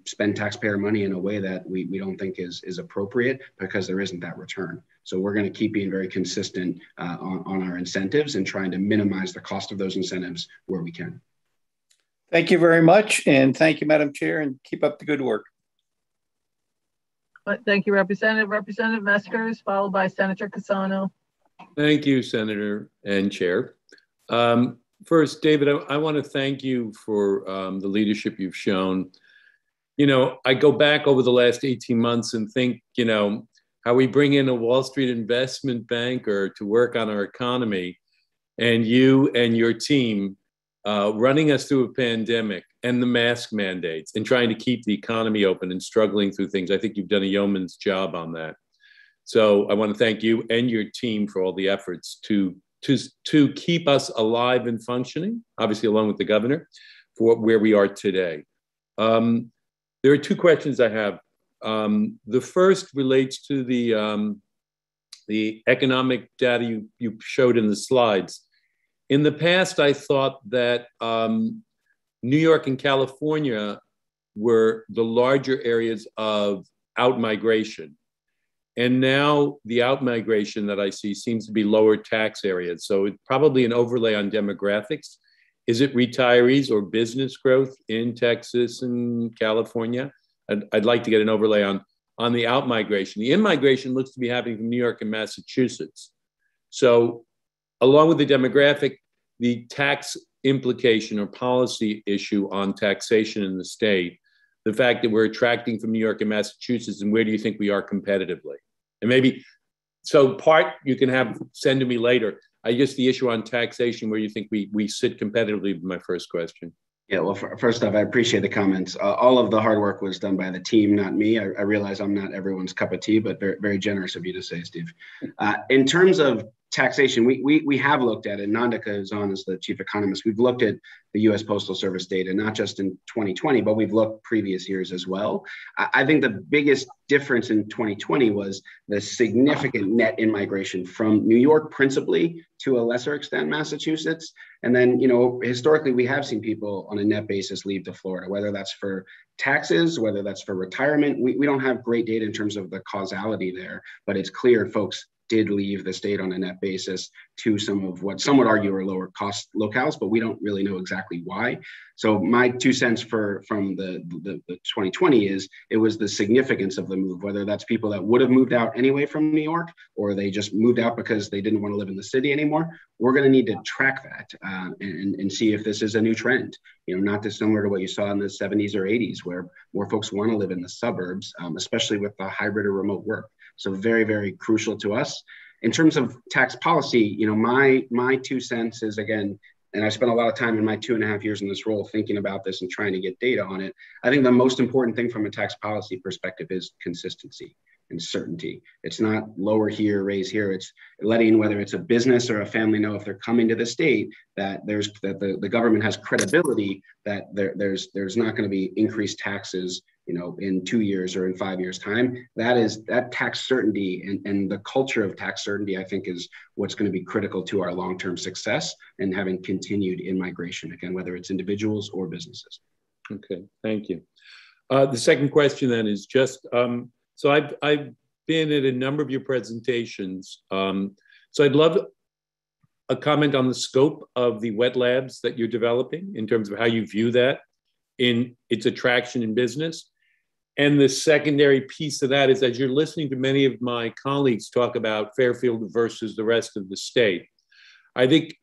spend taxpayer money in a way that we don't think is appropriate, because there isn't that return. So we're going to keep being very consistent on our incentives and trying to minimize the cost of those incentives where we can. Thank you very much. And thank you, Madam Chair, and keep up the good work. Thank you, Representative. Representative Meskers, followed by Senator Cassano. Thank you, Senator and Chair. First, David, I want to thank you for the leadership you've shown. I go back over the last 18 months and think, how we bring in a Wall Street investment banker to work on our economy, and you and your team running us through a pandemic and the mask mandates and trying to keep the economy open and struggling through things. I think you've done a yeoman's job on that. So I want to thank you and your team for all the efforts to keep us alive and functioning, obviously along with the governor, for where we are today. There are two questions I have. The first relates to the economic data you showed in the slides. In the past, I thought that New York and California were the larger areas of outmigration. And now the outmigration that I see seems to be lower tax areas. So it's probably an overlay on demographics. Is it retirees or business growth in Texas and California? I'd like to get an overlay on the outmigration. The in-migration looks to be happening from New York and Massachusetts. So along with the demographic, the tax implication or policy issue on taxation in the state, the fact that we're attracting from New York and Massachusetts, and where do you think we are competitively? And maybe, so part you can send to me later. I guess the issue on taxation, where you think we sit competitively, would be my first question. Yeah, well, first off, I appreciate the comments. All of the hard work was done by the team, not me. I realize I'm not everyone's cup of tea, but very, very generous of you to say, Steve. In terms of taxation, we have looked at it. Nandika is on as the chief economist. We've looked at the U.S. Postal Service data, not just in 2020, but we've looked previous years as well. I think the biggest difference in 2020 was the significant net in-migration from New York, principally, to a lesser extent, Massachusetts. And then, historically, we have seen people on a net basis leave to Florida, whether that's for taxes, whether that's for retirement. We don't have great data in terms of the causality there, but it's clear folks did leave the state on a net basis to some of what some would argue are lower cost locales, but we don't really know exactly why. So my 2 cents from the 2020 is it was the significance of the move, whether that's people that would have moved out anyway from New York, or they just moved out because they didn't want to live in the city anymore. We're going to need to track that and see if this is a new trend, not dissimilar to what you saw in the 70s or 80s, where more folks want to live in the suburbs, especially with the hybrid or remote work. So very, very crucial to us. In terms of tax policy, my 2 cents is, again, and I spent a lot of time in my 2.5 years in this role thinking about this and trying to get data on it. I think the most important thing from a tax policy perspective is consistency and certainty. It's not lower here, raise here. It's letting, whether it's a business or a family, know if they're coming to the state that the government has credibility that there's not going to be increased taxes, in 2 years or in 5 years' time. That tax certainty and the culture of tax certainty, I think, is what's going to be critical to our long-term success and having continued in-migration, again, whether it's individuals or businesses. Okay, thank you. The second question then is just, so I've been at a number of your presentations. So I'd love a comment on the scope of the wet labs that you're developing in terms of how you view that in its attraction in business. And the secondary piece of that is, as you're listening to many of my colleagues talk about Fairfield versus the rest of the state, I think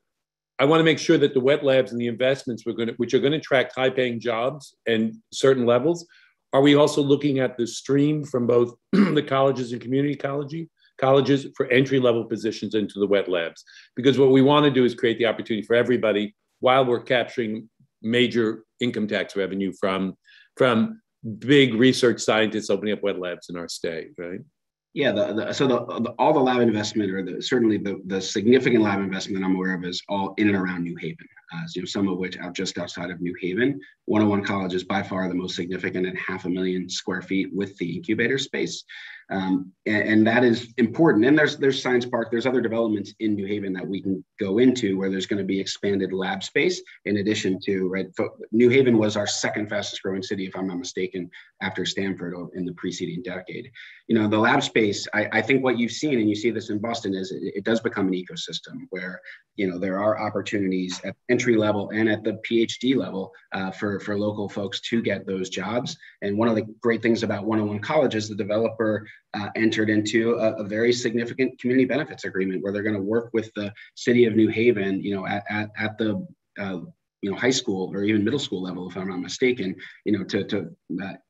I want to make sure that the wet labs and the investments which are going to attract high-paying jobs and certain levels, are we also looking at the stream from both the colleges and community colleges for entry-level positions into the wet labs? Because what we want to do is create the opportunity for everybody while we're capturing major income tax revenue from big research scientists opening up wet labs in our state, right? Yeah, all the lab investment, or certainly the significant lab investment I'm aware of, is all in and around New Haven. Some of which out just outside of New Haven. 101 College is by far the most significant at 500,000 square feet with the incubator space. And that is important. And there's Science Park, there's other developments in New Haven that we can go into where there's going to be expanded lab space in addition to, right? New Haven was our second fastest growing city, if I'm not mistaken, after Stanford in the preceding decade. The lab space, I think what you've seen, and you see this in Boston, is it does become an ecosystem where, there are opportunities at entry level and at the PhD level for local folks to get those jobs. And one of the great things about 101 College is the developer entered into a very significant community benefits agreement where they're going to work with the city of New Haven, at the high school or even middle school level, if I'm not mistaken, to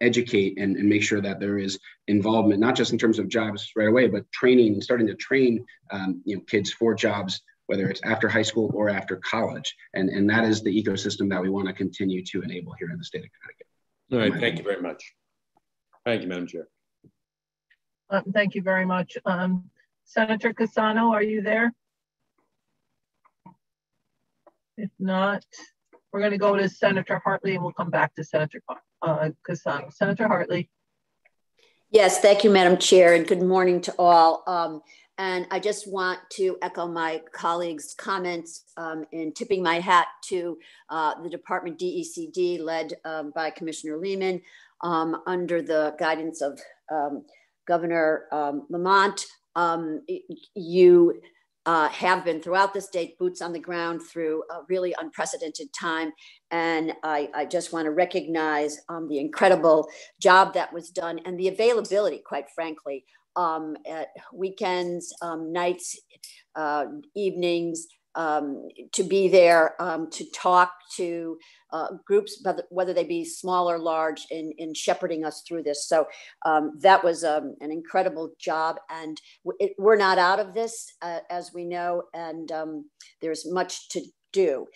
educate and make sure that there is involvement, not just in terms of jobs right away, but training, starting to train, kids for jobs, whether it's after high school or after college. And that is the ecosystem that we want to continue to enable here in the state of Connecticut. All right, thank you very much. Thank you, Madam Chair. Thank you very much. Senator Cassano, are you there? If not, we're going to go to Senator Hartley and we'll come back to Senator Cassano. Senator Hartley. Yes, thank you, Madam Chair, and good morning to all. And I just want to echo my colleagues' comments in tipping my hat to the department DECD led by Commissioner Lehman under the guidance of Governor Lamont. You have been throughout the state, boots on the ground through a really unprecedented time. And I just want to recognize the incredible job that was done and the availability, quite frankly, at weekends, nights, evenings, to be there, to talk to groups, whether they be small or large, in shepherding us through this. So that was an incredible job, and we're not out of this, as we know, and there's much to do.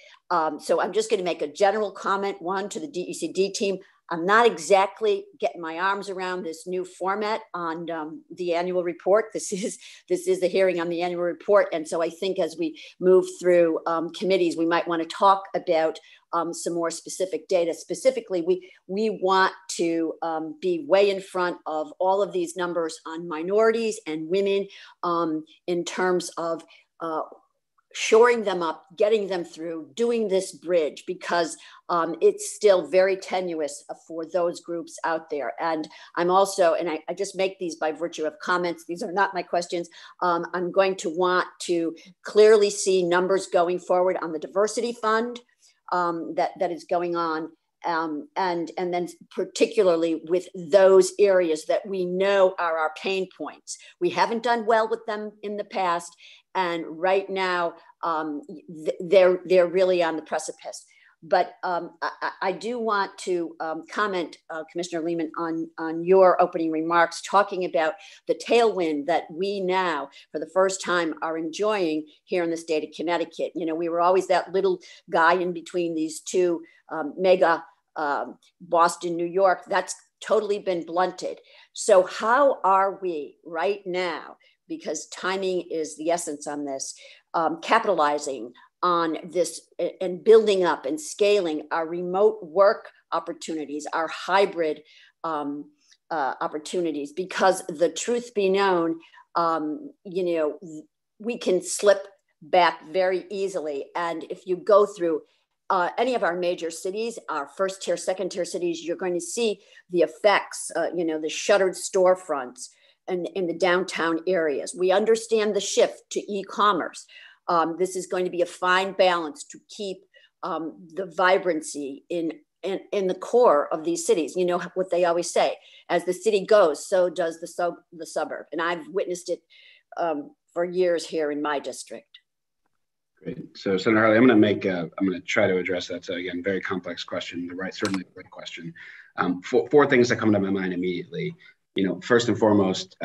So I'm just going to make a general comment, one, to the DECD team. I'm not exactly getting my arms around this new format on the annual report. This is the hearing on the annual report. And so I think as we move through committees, we might want to talk about some more specific data. Specifically, we want to be way in front of all of these numbers on minorities and women in terms of shoring them up, getting them through, doing this bridge, because it's still very tenuous for those groups out there. And I'm also, and I just make these by virtue of comments, these are not my questions, I'm going to want to clearly see numbers going forward on the diversity fund that is going on. And then particularly with those areas that we know are our pain points. We haven't done well with them in the past, and right now they're really on the precipice. But I do want to comment, Commissioner Lehman, on your opening remarks, talking about the tailwind that we now, for the first time, are enjoying here in the state of Connecticut. You know, we were always that little guy in between these two mega Boston, New York. That's totally been blunted. So how are we right now, because timing is the essence on this, capitalizing on this and building up and scaling our remote work opportunities, our hybrid opportunities? Because the truth be known, you know, we can slip back very easily. And if you go through any of our major cities, our first tier, second tier cities, you're going to see the effects, you know, the shuttered storefronts and in the downtown areas. We understand the shift to e-commerce. This is going to be a fine balance to keep the vibrancy in the core of these cities. You know what they always say, as the city goes, so does the suburb. And I've witnessed it for years here in my district. Great. So Senator Harley, I'm going to try to address that. So again, very complex question, certainly the right question. Four things that come to my mind immediately. First and foremost,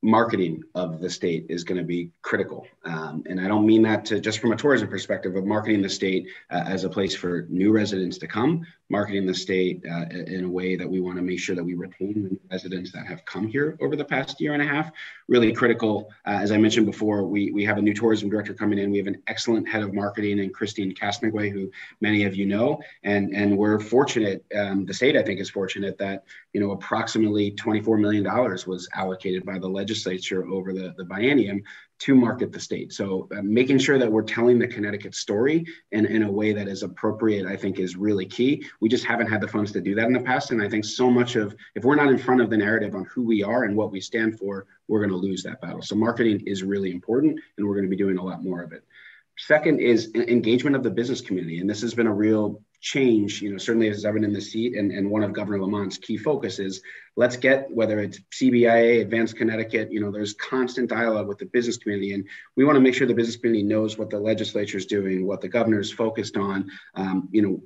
marketing of the state is going to be critical. And I don't mean that just from a tourism perspective, but marketing the state as a place for new residents to come, marketing the state in a way that we want to make sure that we retain the residents that have come here over the past year and a half. Really critical. As I mentioned before, we have a new tourism director coming in. We have an excellent head of marketing in Christine Castnagway, who many of you know, and we're fortunate, the state I think is fortunate that, approximately $24 million was allocated by the legislature over the biennium to market the state. So making sure that we're telling the Connecticut story in a way that is appropriate, I think is really key. We just haven't had the funds to do that in the past. And I think so much if we're not in front of the narrative on who we are and what we stand for, we're going to lose that battle. So marketing is really important, and we're going to be doing a lot more of it. Second is engagement of the business community. And this has been a real change, certainly as I've been in the seat, and one of Governor Lamont's key focus is let's get, whether it's CBIA, Advanced Connecticut, there's constant dialogue with the business community. And we want to make sure the business community knows what the legislature is doing, what the governor is focused on,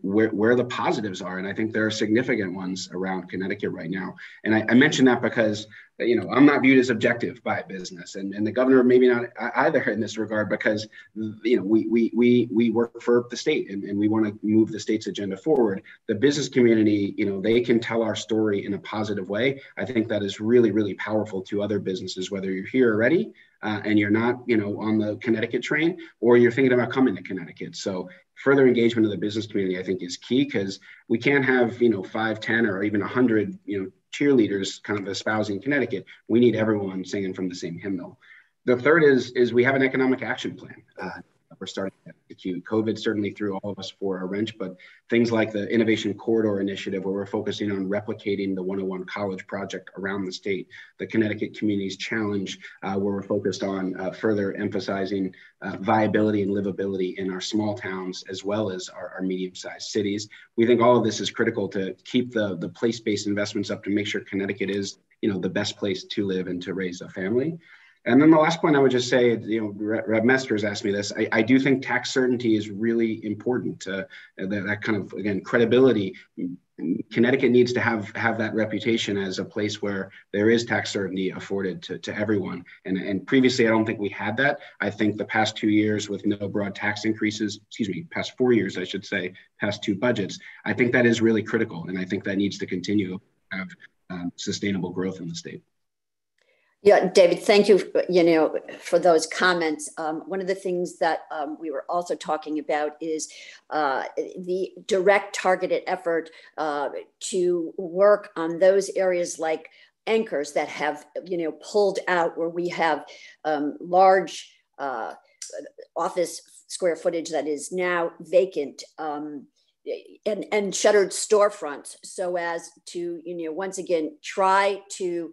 where the positives are. And I think there are significant ones around Connecticut right now. And I mention that because I'm not viewed as objective by business, and the governor maybe not either in this regard, because we work for the state and we want to move the state's agenda forward. The business community, they can tell our story in a positive way. I think that is really, really powerful to other businesses, whether you're here already and you're not, on the Connecticut train, or you're thinking about coming to Connecticut. So further engagement of the business community, I think, is key, because we can't have 5, 10, or even 100 cheerleaders kind of espousing Connecticut. We need everyone singing from the same hymnal. The third is we have an economic action plan. We're starting to execute. COVID certainly threw all of us for a wrench, but things like the Innovation Corridor Initiative, where we're focusing on replicating the 101 College project around the state, the Connecticut Communities Challenge, where we're focused on further emphasizing viability and livability in our small towns, as well as our medium-sized cities. We think all of this is critical to keep the place-based investments up to make sure Connecticut is, the best place to live and to raise a family. And then the last point I would just say, Rep. Mester has asked me this. I do think tax certainty is really important. That kind of, again, credibility. Connecticut needs to have that reputation as a place where there is tax certainty afforded to everyone. And previously, I don't think we had that. I think the past 2 years with no broad tax increases, past 4 years, I should say, past 2 budgets, I think that is really critical. And I think that needs to continue to have sustainable growth in the state. Yeah, David, thank you, for those comments. One of the things that we were also talking about is the direct targeted effort to work on those areas like anchors that have, pulled out, where we have large office square footage that is now vacant. And shuttered storefronts, so as to, once again, try to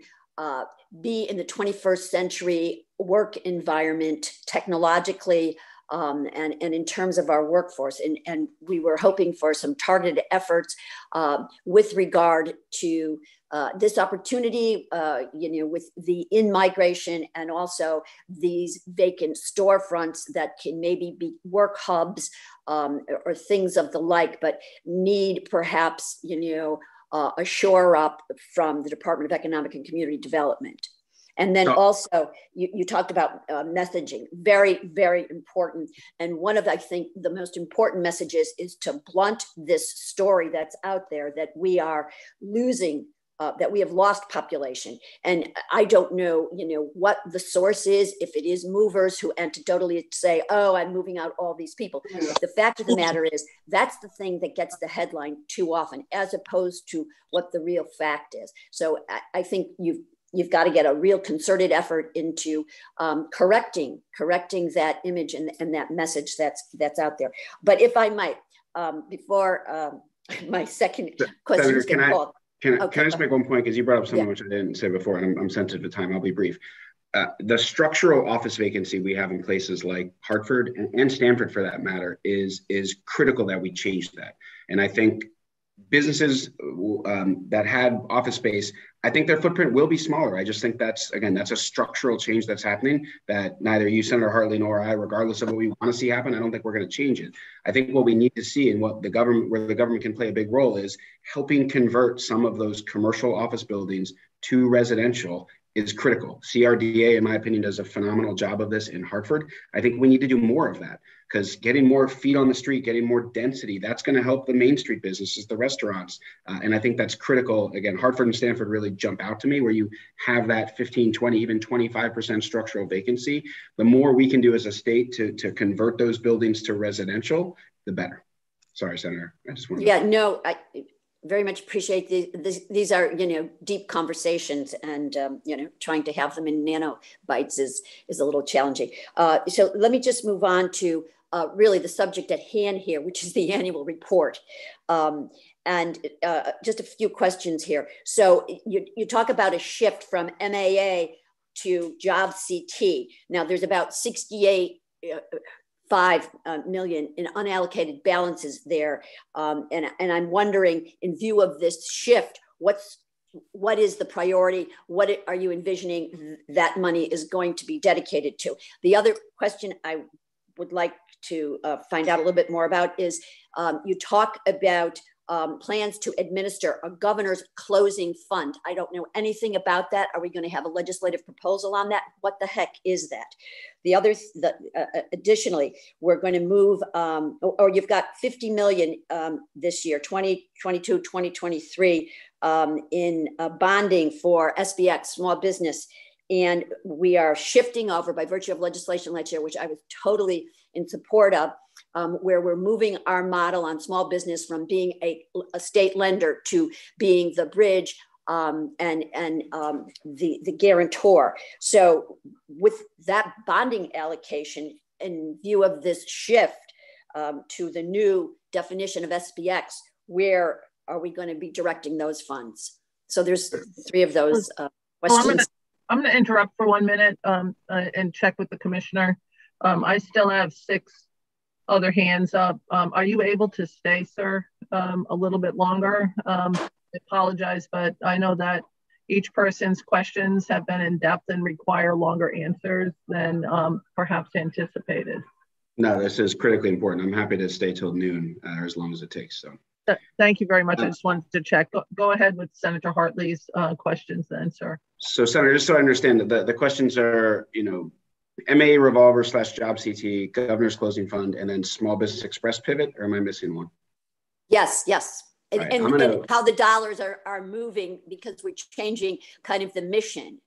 be in the 21st century work environment technologically and in terms of our workforce. And we were hoping for some targeted efforts with regard to this opportunity, with the in-migration and also these vacant storefronts that can maybe be work hubs or things of the like, but need perhaps, a shore up from the Department of Economic and Community Development. And then also you talked about messaging, very, very important. And one of, I think, the most important messages is to blunt this story that's out there that we are losing, that we have lost population. And I don't know, what the source is, if it is movers who anecdotally say, oh, I'm moving out all these people. The fact of the matter is that's the thing that gets the headline too often, as opposed to what the real fact is. So I think you've got to get a real concerted effort into correcting that image and that message that's out there. But if I might, before my second question is getting called. Can I just make one point, because you brought up something which I didn't say before, and I'm sensitive to time. I'll be brief. The structural office vacancy we have in places like Hartford and Stamford, for that matter, is critical that we change that. And I think businesses that had office space, I think their footprint will be smaller. I just think that's a structural change that's happening that neither you, Senator Hartley, nor I, regardless of what we want to see happen, I don't think we're going to change it. I think what we need to see and where the government can play a big role is helping convert some of those commercial office buildings to residential is critical. CRDA, in my opinion, does a phenomenal job of this in Hartford. I think we need to do more of that, because getting more feet on the street, getting more density, that's going to help the Main Street businesses, the restaurants. And I think that's critical. Again, Hartford and Stamford really jump out to me, where you have that 15, 20, even 25% structural vacancy. The more we can do as a state to convert those buildings to residential, the better. Sorry, Senator. I just wanted I very much appreciate these are, deep conversations, and, trying to have them in nano bites is a little challenging. So let me just move on to really the subject at hand here, which is the annual report. And just a few questions here. So you talk about a shift from MAA to Job CT. Now there's about 68.5 million in unallocated balances there. And I'm wondering, in view of this shift, what is the priority? What are you envisioning that money is going to be dedicated to? The other question I would like to find out a little bit more about is you talk about plans to administer a governor's closing fund. I don't know anything about that. Are we going to have a legislative proposal on that? What the heck is that? Additionally, we're going to move, or you've got 50 million this year, 2022, 2023, in bonding for SBX, small business. And we are shifting over by virtue of legislation last year, which I was totally in support of, where we're moving our model on small business from being a state lender to being the bridge and the guarantor. So with that bonding allocation, in view of this shift to the new definition of SBX, where are we going to be directing those funds? So there's three of those questions. I'm going to interrupt for 1 minute and check with the commissioner. I still have 6 other hands up. Are you able to stay, sir, a little bit longer? I apologize, but I know that each person's questions have been in depth and require longer answers than perhaps anticipated. No, this is critically important. I'm happy to stay till noon, or as long as it takes. So. Thank you very much. I just wanted to check. Go ahead with Senator Hartley's questions then, sir. So, Senator, just so I understand, the questions are, MA revolver / Job CT, Governor's Closing Fund, and then Small Business Express pivot, or am I missing one? Yes. And, right, and how the dollars are moving because we're changing kind of the mission.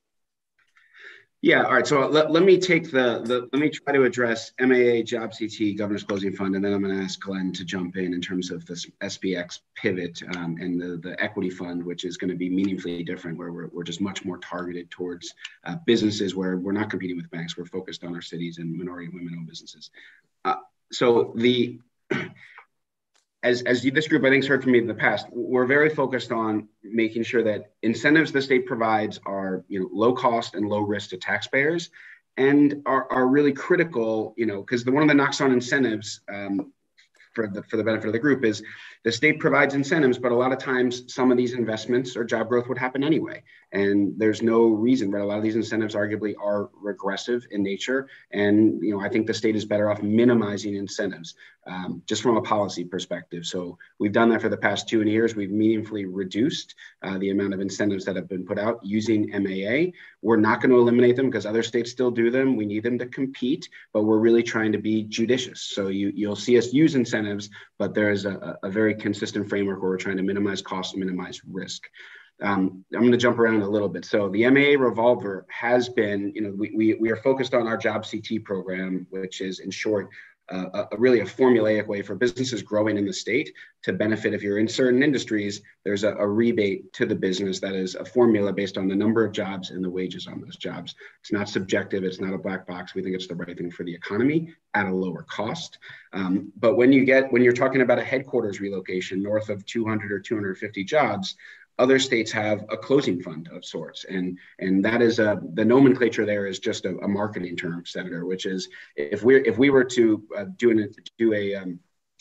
Yeah, all right. So let me take let me try to address MAA, Job CT, Governor's Closing Fund, and then I'm going to ask Glenn to jump in terms of this SBX pivot and the equity fund, which is going to be meaningfully different, where we're just much more targeted towards businesses where we're not competing with banks. We're focused on our cities and minority and women-owned businesses. As this group, I think, has heard from me in the past, we're very focused on making sure that incentives the state provides are, low cost and low risk to taxpayers, and are really critical, because one of the knocks on incentives for the benefit of the group is the state provides incentives, but a lot of times some of these investments or job growth would happen anyway. And there's no reason, but a lot of these incentives arguably are regressive in nature. And, I think the state is better off minimizing incentives just from a policy perspective. So we've done that for the past 2 years. We've meaningfully reduced the amount of incentives that have been put out using MAA. We're not going to eliminate them because other states still do them. We need them to compete, but we're really trying to be judicious. So you'll see us use incentives, but there's a very consistent framework where we're trying to minimize costs and minimize risk. I'm going to jump around a little bit. So the MAA revolver has been, we are focused on our Job CT program, which is, in short, really a formulaic way for businesses growing in the state to benefit. If you're in certain industries, there's a rebate to the business that is a formula based on the number of jobs and the wages on those jobs. It's not subjective. It's not a black box. We think it's the right thing for the economy at a lower cost. But when you're talking about a headquarters relocation north of 200 or 250 jobs, other states have a closing fund of sorts, and that is the nomenclature there is just a marketing term, Senator, which is if we were to do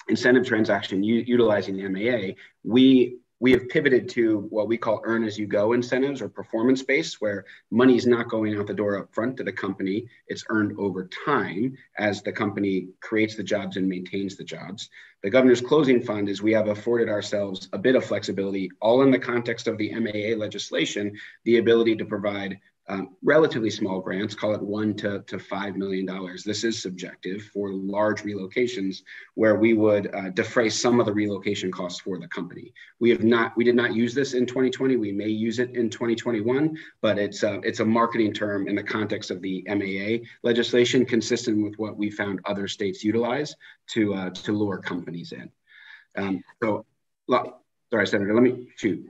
incentive transaction utilizing the MAA, we have pivoted to what we call earn as you go incentives or performance based, where money is not going out the door up front to the company. It's earned over time as the company creates the jobs and maintains the jobs. The governor's closing fund is we have afforded ourselves a bit of flexibility, all in the context of the MAA legislation, the ability to provide relatively small grants, call it $1 to $5 million. This is subjective for large relocations where we would defray some of the relocation costs for the company. We did not use this in 2020. We may use it in 2021, but it's a marketing term in the context of the MAA legislation, consistent with what we found other states utilize to lure companies in. Sorry, Senator, let me shoot.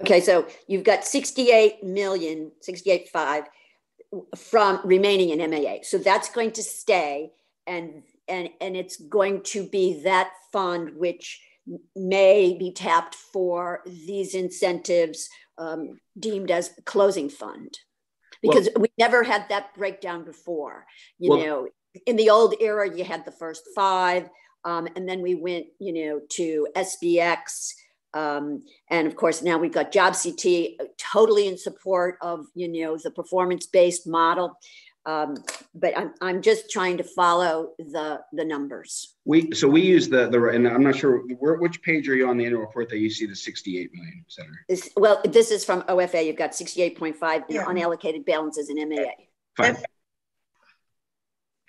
Okay, so you've got 68.5 from remaining in MAA. So that's going to stay, and it's going to be that fund which may be tapped for these incentives deemed as closing fund. Because we never had that breakdown before. You know, in the old era, you had the first 5, and then we went, to SBX. And of course, now we've got Job CT, totally in support of, the performance-based model. But I'm just trying to follow the numbers. We use the and I'm not sure which page are you on the annual report that you see the 68 million, Senator? This is from OFA. You've got 68.5 unallocated balances in MAA. Fine.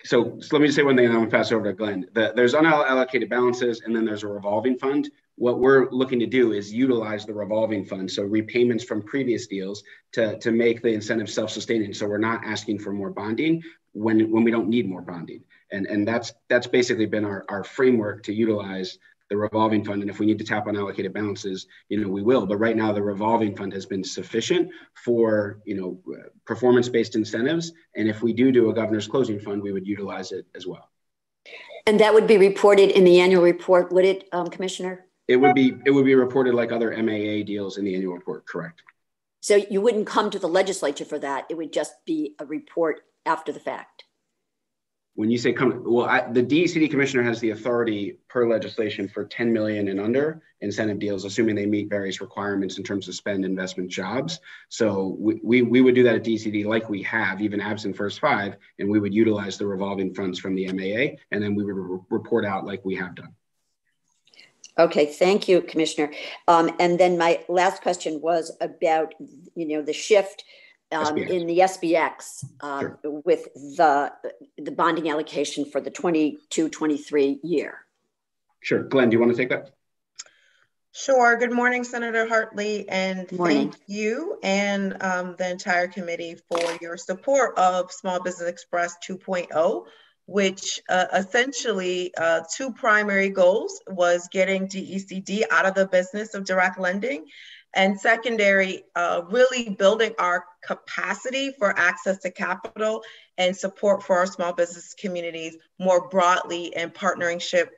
So let me just say one thing, and I'm going to pass it over to Glenn. There's unallocated balances, and then there's a revolving fund. What we're looking to do is utilize the revolving fund, so repayments from previous deals, to make the incentive self-sustaining. So we're not asking for more bonding when we don't need more bonding. And that's basically been our framework to utilize the revolving fund. And if we need to tap unallocated balances, we will. But right now, the revolving fund has been sufficient for, performance-based incentives. And if we do a governor's closing fund, we would utilize it as well. And that would be reported in the annual report, would it, Commissioner? It would be reported like other MAA deals in the annual report, correct? So you wouldn't come to the legislature for that. It would just be a report after the fact. When you say the DECD commissioner has the authority per legislation for 10 million and under incentive deals, assuming they meet various requirements in terms of spend, investment, jobs. So we would do that at DECD like we have, even absent first 5, and we would utilize the revolving funds from the MAA, and then we would report out like we have done. Okay, thank you, Commissioner. And then my last question was about, the shift in the SBX Sure. with the bonding allocation for the 22-23 year. Sure. Glenn, do you want to take that? Sure. Good morning, Senator Hartley, and morning. Thank you and the entire committee for your support of Small Business Express 2.0, which essentially 2 primary goals was getting DECD out of the business of direct lending, and secondary, really building our capacity for access to capital and support for our small business communities more broadly in partnership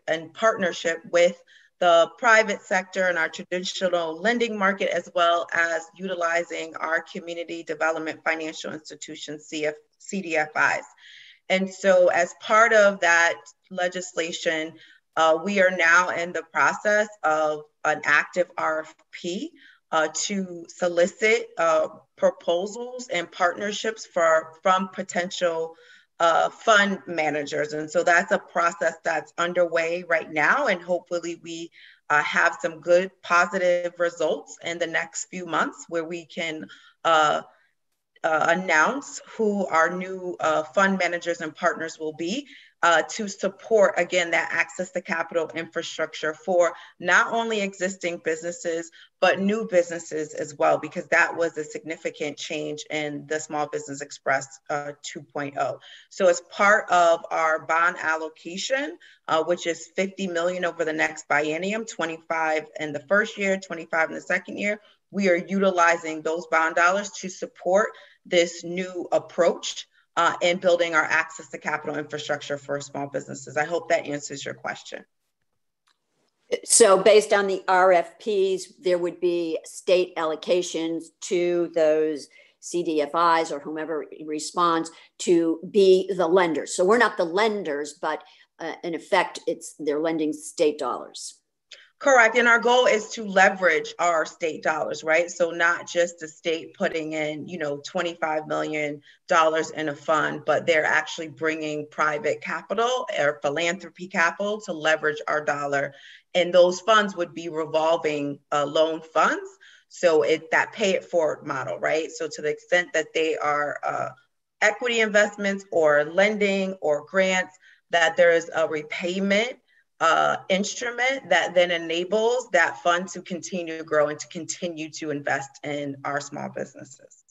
with the private sector and our traditional lending market, as well as utilizing our community development financial institutions, CDFIs. And so as part of that legislation, we are now in the process of an active RFP to solicit proposals and partnerships from potential fund managers. And so that's a process that's underway right now. And hopefully we have some good positive results in the next few months where we can announce who our new fund managers and partners will be to support, again, that access to capital infrastructure for not only existing businesses, but new businesses as well, because that was a significant change in the Small Business Express 2.0. So as part of our bond allocation, which is 50 million over the next biennium, 25 in the first year, 25 in the second year, we are utilizing those bond dollars to support this new approach in building our access to capital infrastructure for small businesses. I hope that answers your question. So based on the RFPs, there would be state allocations to those CDFIs or whomever responds to be the lenders. So we're not the lenders, but in effect, they're lending state dollars. Correct. And our goal is to leverage our state dollars, right? So not just the state putting in, $25 million in a fund, but they're actually bringing private capital or philanthropy capital to leverage our dollar. And those funds would be revolving loan funds. So that pay it forward model, right? So to the extent that they are equity investments or lending or grants, that there is a repayment instrument that then enables that fund to continue to grow and to continue to invest in our small businesses.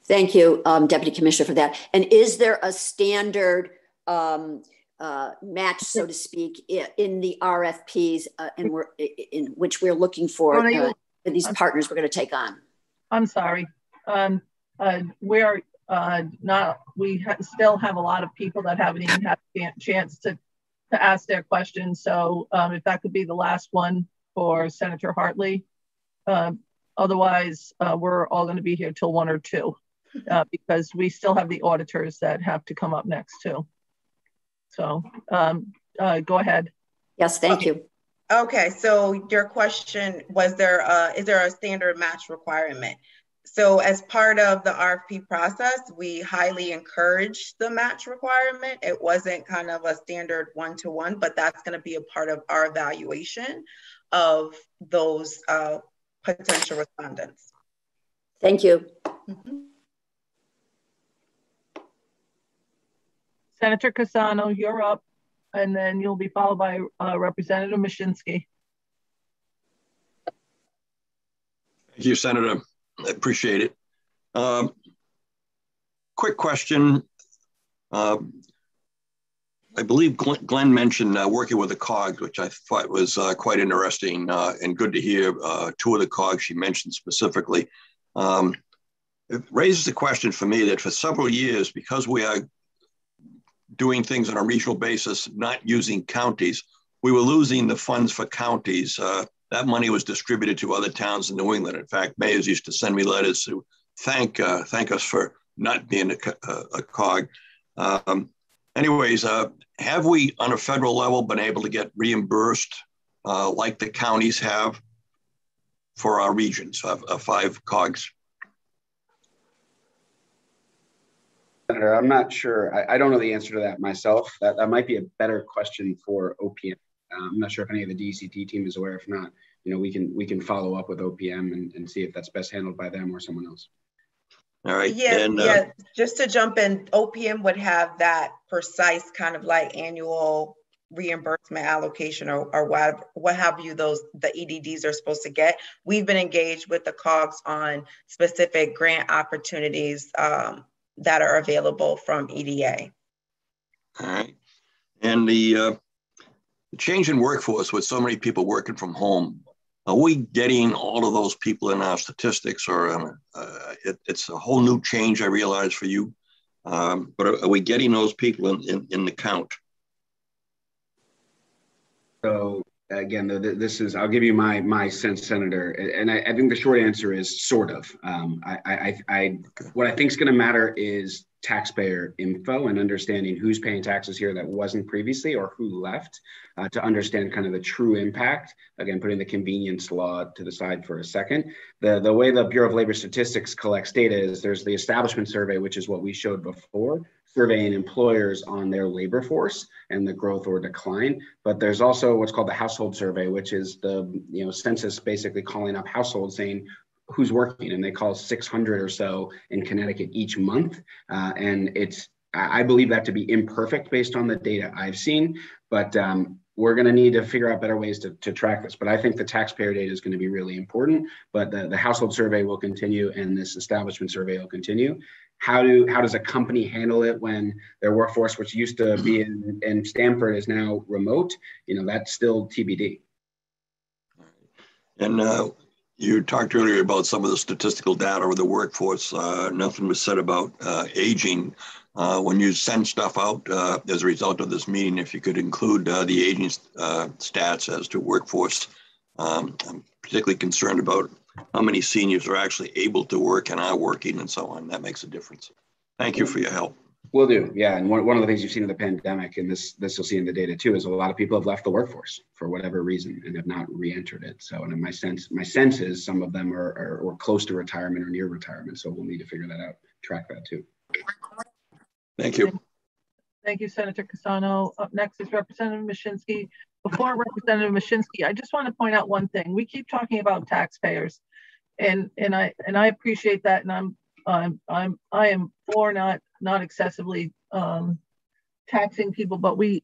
Thank you, Deputy Commissioner, for that. And is there a standard match, so to speak, in the RFPs in which we're looking for these partners we're going to take on? I'm sorry. We're not. We still have a lot of people that haven't even had a chance to ask their questions. So if that could be the last one for Senator Hartley. Otherwise, we're all going to be here till 1 or 2 because we still have the auditors that have to come up next too. So go ahead. Yes, thank you. Okay, so your question was is there a standard match requirement? So as part of the RFP process, we highly encouraged the match requirement. It wasn't kind of a standard 1-to-1, but that's going to be a part of our evaluation of those potential respondents. Thank you. Mm-hmm. Senator Cassano, you're up, and then you'll be followed by Representative Mashinsky. Thank you, Senator. I appreciate it. Quick question. I believe Glenn mentioned working with the COGS, which I thought was quite interesting and good to hear. 2 of the COGS she mentioned specifically. It raises the question for me that for several years, because we are doing things on a regional basis, not using counties, we were losing the funds for counties. That money was distributed to other towns in New England. In fact, mayors used to send me letters to thank us for not being a COG. Anyways, have we on a federal level been able to get reimbursed like the counties have for our regions of 5 COGs? Senator, I'm not sure. I don't know the answer to that myself. That might be a better question for OPM. I'm not sure if any of the DECD team is aware. If not, we can follow up with OPM and see if that's best handled by them or someone else. All right. Yeah. Just to jump in, OPM would have that precise kind of like annual reimbursement allocation or what have you the EDDs are supposed to get. We've been engaged with the COGS on specific grant opportunities that are available from EDA. All right. And the change in workforce with so many people working from home, are we getting all of those people in our statistics, or it's a whole new change, I realize, for you, but are we getting those people in the count? So again, this is, I'll give you my sense, Senator, and I think the short answer is sort of. What I think is going to matter is taxpayer info and understanding who's paying taxes here that wasn't previously or who left, to understand kind of the true impact. Again, putting the convenience law to the side for a second. The way the Bureau of Labor Statistics collects data is there's the establishment survey, which is what we showed before, surveying employers on their labor force and the growth or decline. But there's also what's called the household survey, which is the census basically calling up households saying who's working, and they call 600 or so in Connecticut each month. And I believe that to be imperfect based on the data I've seen, but we're going to need to figure out better ways to track this. But I think the taxpayer data is going to be really important, but the household survey will continue and this establishment survey will continue. How does a company handle it when their workforce, which used to be in Stamford, is now remote? That's still TBD. And you talked earlier about some of the statistical data of the workforce. Nothing was said about aging. When you send stuff out as a result of this meeting, if you could include the aging stats as to workforce. I'm particularly concerned about how many seniors are actually able to work and are working and so on. That makes a difference. Thank you for your help. Will do, yeah. And one of the things you've seen in the pandemic, and this you'll see in the data too, is a lot of people have left the workforce for whatever reason and have not re-entered it. So, and my sense is some of them are close to retirement or near retirement. So we'll need to figure that out, track that too. Thank you. Thank you, Senator Cassano. Up next is Representative Mashinsky. Before Representative Mashinsky, I just want to point out one thing. We keep talking about taxpayers, and I appreciate that, and I am for not excessively taxing people, but we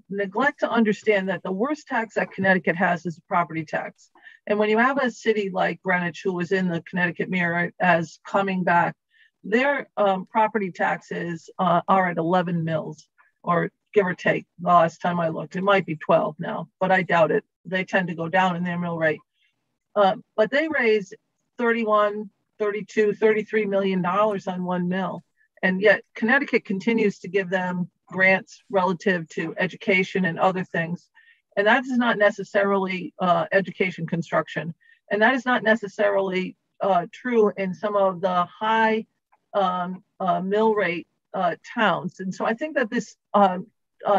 neglect to understand that the worst tax that Connecticut has is a property tax. And when you have a city like Greenwich, who was in the Connecticut Mirror as coming back, their property taxes are at 11 mils, or give or take. The last time I looked, it might be 12 now, but I doubt it. They tend to go down in their mill rate. But they raise 31, 32, 33 million dollars on one mill. And yet Connecticut continues to give them grants relative to education and other things. And that is not necessarily education construction. And that is not necessarily true in some of the high mill rate towns. And so I think that this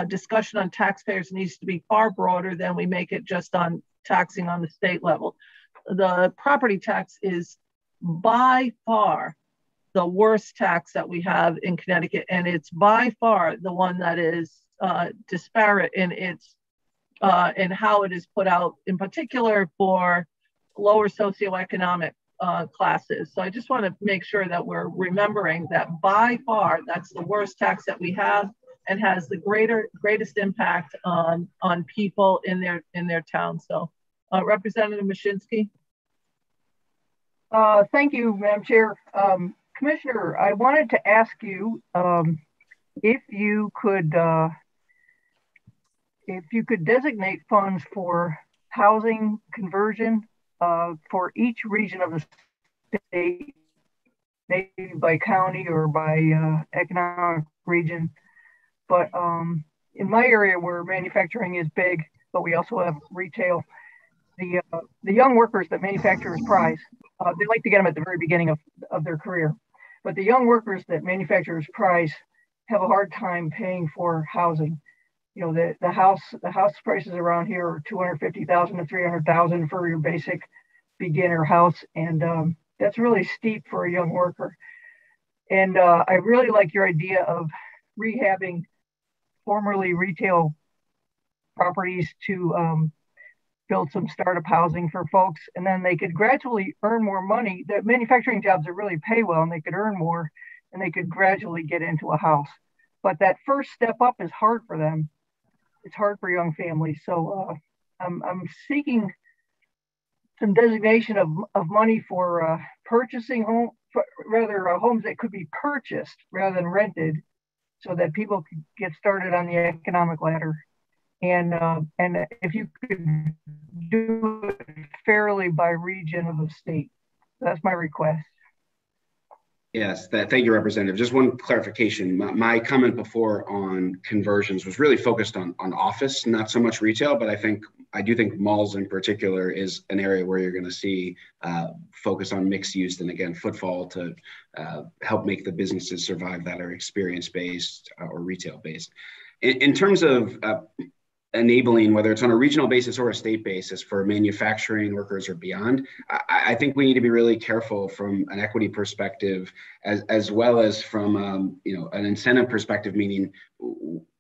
discussion on taxpayers needs to be far broader than we make it just on taxing on the state level. The property tax is by far the worst tax that we have in Connecticut, and it's by far the one that is disparate in its in how it is put out, in particular for lower socioeconomic classes. So I just want to make sure that we're remembering that by far that's the worst tax that we have, and has the greatest impact on people in their town. So Representative Mashinsky. Thank you, Madam Chair. Commissioner, I wanted to ask you if you could designate funds for housing conversion for each region of the state, maybe by county or by economic region. But in my area where manufacturing is big, but we also have retail, the young workers that manufacturers prize, they like to get them at the very beginning of their career. But the young workers that manufacturers prize have a hard time paying for housing. You know, the house prices around here are $250,000 to $300,000 for your basic beginner house, and that's really steep for a young worker. And I really like your idea of rehabbing formerly retail properties to build some startup housing for folks, and then they could gradually earn more money. The manufacturing jobs that really pay well, and they could earn more, and they could gradually get into a house. But that first step up is hard for them. It's hard for young families. So I'm seeking some designation of money for purchasing homes that could be purchased rather than rented, so that people could get started on the economic ladder. And if you could do it fairly by region of the state. That's my request. Yes, thank you, Representative. Just one clarification. My comment before on conversions was really focused on office, not so much retail, but I do think malls in particular is an area where you're going to see focus on mixed use, and again, footfall to help make the businesses survive that are experience-based or retail-based. In terms of enabling, whether it's on a regional basis or a state basis, for manufacturing workers or beyond, I think we need to be really careful from an equity perspective, as well as from an incentive perspective, meaning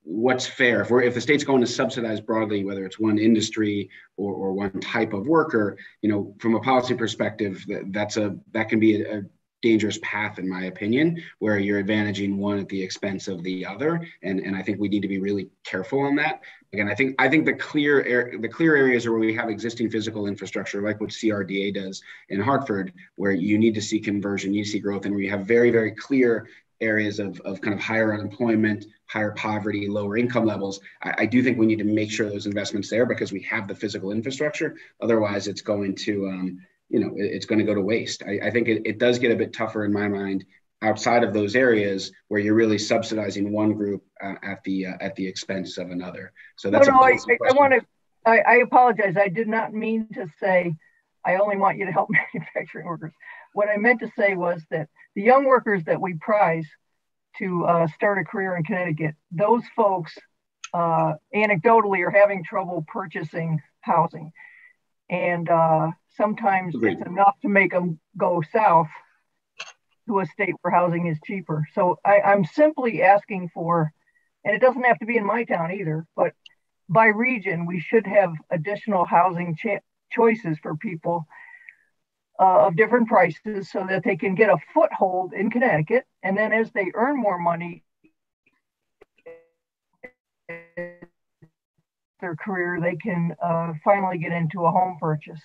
what's fair. If the state's going to subsidize broadly, whether it's one industry or one type of worker, from a policy perspective, that can be a dangerous path, in my opinion, where you're advantaging one at the expense of the other, and I think we need to be really careful on that. Again, I think the clear areas are where we have existing physical infrastructure, like what CRDA does in Hartford, where you need to see conversion, you see growth, and we have very, very clear areas of kind of higher unemployment, higher poverty, lower income levels. I do think we need to make sure those investments there, because we have the physical infrastructure. Otherwise, it's going to it's going to go to waste. I think it does get a bit tougher in my mind outside of those areas where you're really subsidizing one group at the expense of another. So that's I apologize. I did not mean to say I only want you to help manufacturing workers. What I meant to say was that the young workers that we prize to start a career in Connecticut, those folks anecdotally are having trouble purchasing housing. And sometimes it's enough to make them go south to a state where housing is cheaper. So I'm simply asking for, and it doesn't have to be in my town either, but by region, we should have additional housing choices for people of different prices so that they can get a foothold in Connecticut. And then as they earn more money, their career, they can finally get into a home purchase.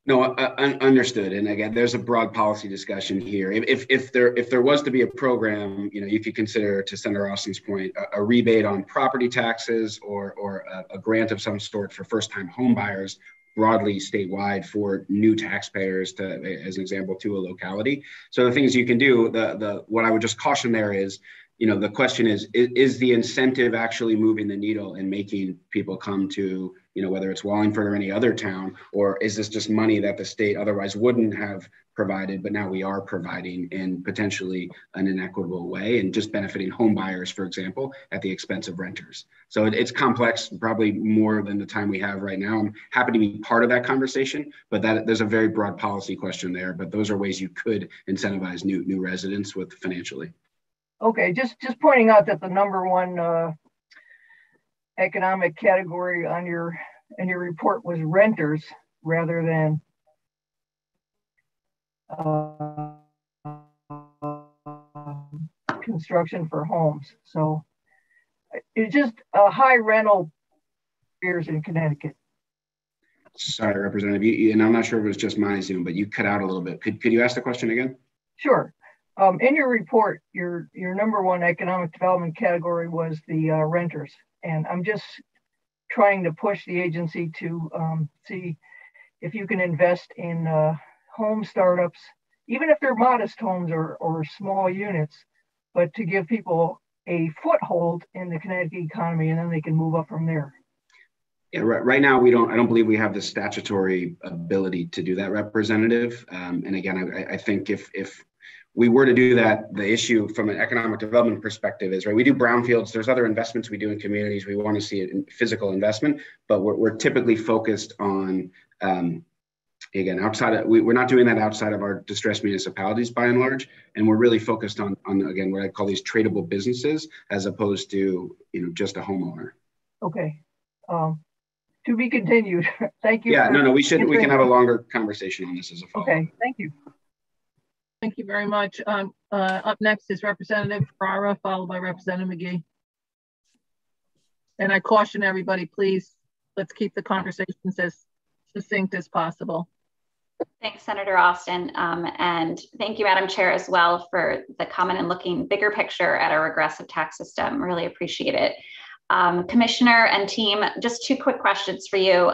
No, understood. And again, there's a broad policy discussion here. If there was to be a program, you know, you could consider, to Senator Austin's point, a rebate on property taxes or a grant of some sort for first-time home buyers broadly statewide for new taxpayers, to, as an example, to a locality. So the things you can do, what I would just caution there is, you know, the question is the incentive actually moving the needle and making people come to, you know, whether it's Wallingford or any other town, or is this just money that the state otherwise wouldn't have provided, but now we are providing in potentially an inequitable way and just benefiting home buyers, for example, at the expense of renters. So it's complex, probably more than the time we have right now. I'm happy to be part of that conversation, but there's a very broad policy question there, but those are ways you could incentivize new residents with financially. Okay, just pointing out that the number one economic category on your report was renters rather than construction for homes. So it's just a high rental years in Connecticut. Sorry, Representative, and I'm not sure if it was just my Zoom, but you cut out a little bit. Could you ask the question again? Sure. In your report, your number one economic development category was the renters. And I'm just trying to push the agency to see if you can invest in home startups, even if they're modest homes or small units, but to give people a foothold in the Connecticut economy, and then they can move up from there. Yeah, right now I don't believe we have the statutory ability to do that, Representative. And again, I think if we were to do that, the issue from an economic development perspective is, right, we do brownfields, there's other investments we do in communities, we want to see it in physical investment, but we're typically focused on, again, we're not doing that outside of our distressed municipalities by and large, and we're really focused on again, what I call these tradable businesses, as opposed to, you know, just a homeowner. Okay. To be continued. Thank you. Yeah, no, we can have a longer conversation on this as a follow-up. Okay, thank you. Thank you very much. Up next is Representative Ferrara, followed by Representative McGee. And I caution everybody, please, let's keep the conversations as succinct as possible. Thanks, Senator Austin. And thank you, Madam Chair, as well, for the comment and looking bigger picture at our regressive tax system. Really appreciate it. Commissioner and team, just two quick questions for you.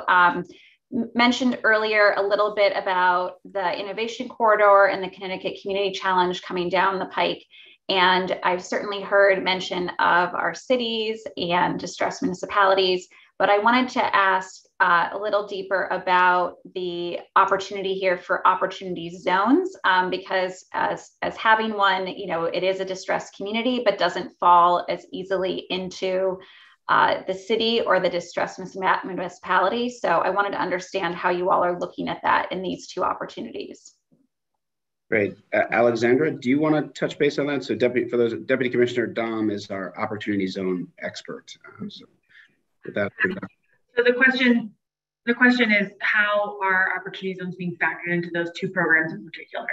Mentioned earlier a little bit about the innovation corridor and the Connecticut Community Challenge coming down the pike. And I've certainly heard mention of our cities and distressed municipalities, but I wanted to ask a little deeper about the opportunity here for opportunity zones, because as having one, you know, it is a distressed community, but doesn't fall as easily into the city or the distressed municipality. So I wanted to understand how you all are looking at that in these two opportunities. Great. Alexandra, do you want to touch base on that? So Deputy Commissioner Dom is our opportunity zone expert. So the question is, how are opportunity zones being factored into those two programs in particular?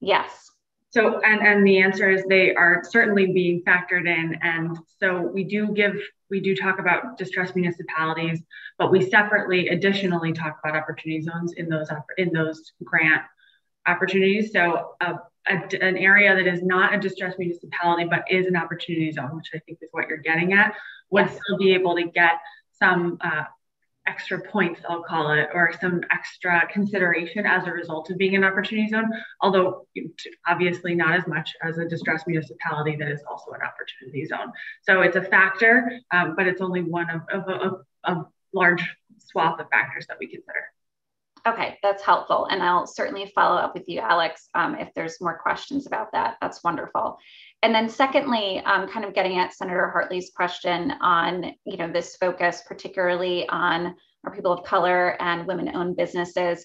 Yes. So, and the answer is they are certainly being factored in. And so we do talk about distressed municipalities, but we additionally talk about opportunity zones in those grant opportunities. So an area that is not a distressed municipality, but is an opportunity zone, which I think is what you're getting at, would still be able to get some extra points, I'll call it, or some extra consideration as a result of being an opportunity zone, although obviously not as much as a distressed municipality that is also an opportunity zone. So it's a factor, but it's only one of a large swath of factors that we consider. Okay, that's helpful. And I'll certainly follow up with you, Alex, if there's more questions about that. That's wonderful. And then secondly, kind of getting at Senator Hartley's question on, this focus particularly on our people of color and women-owned businesses.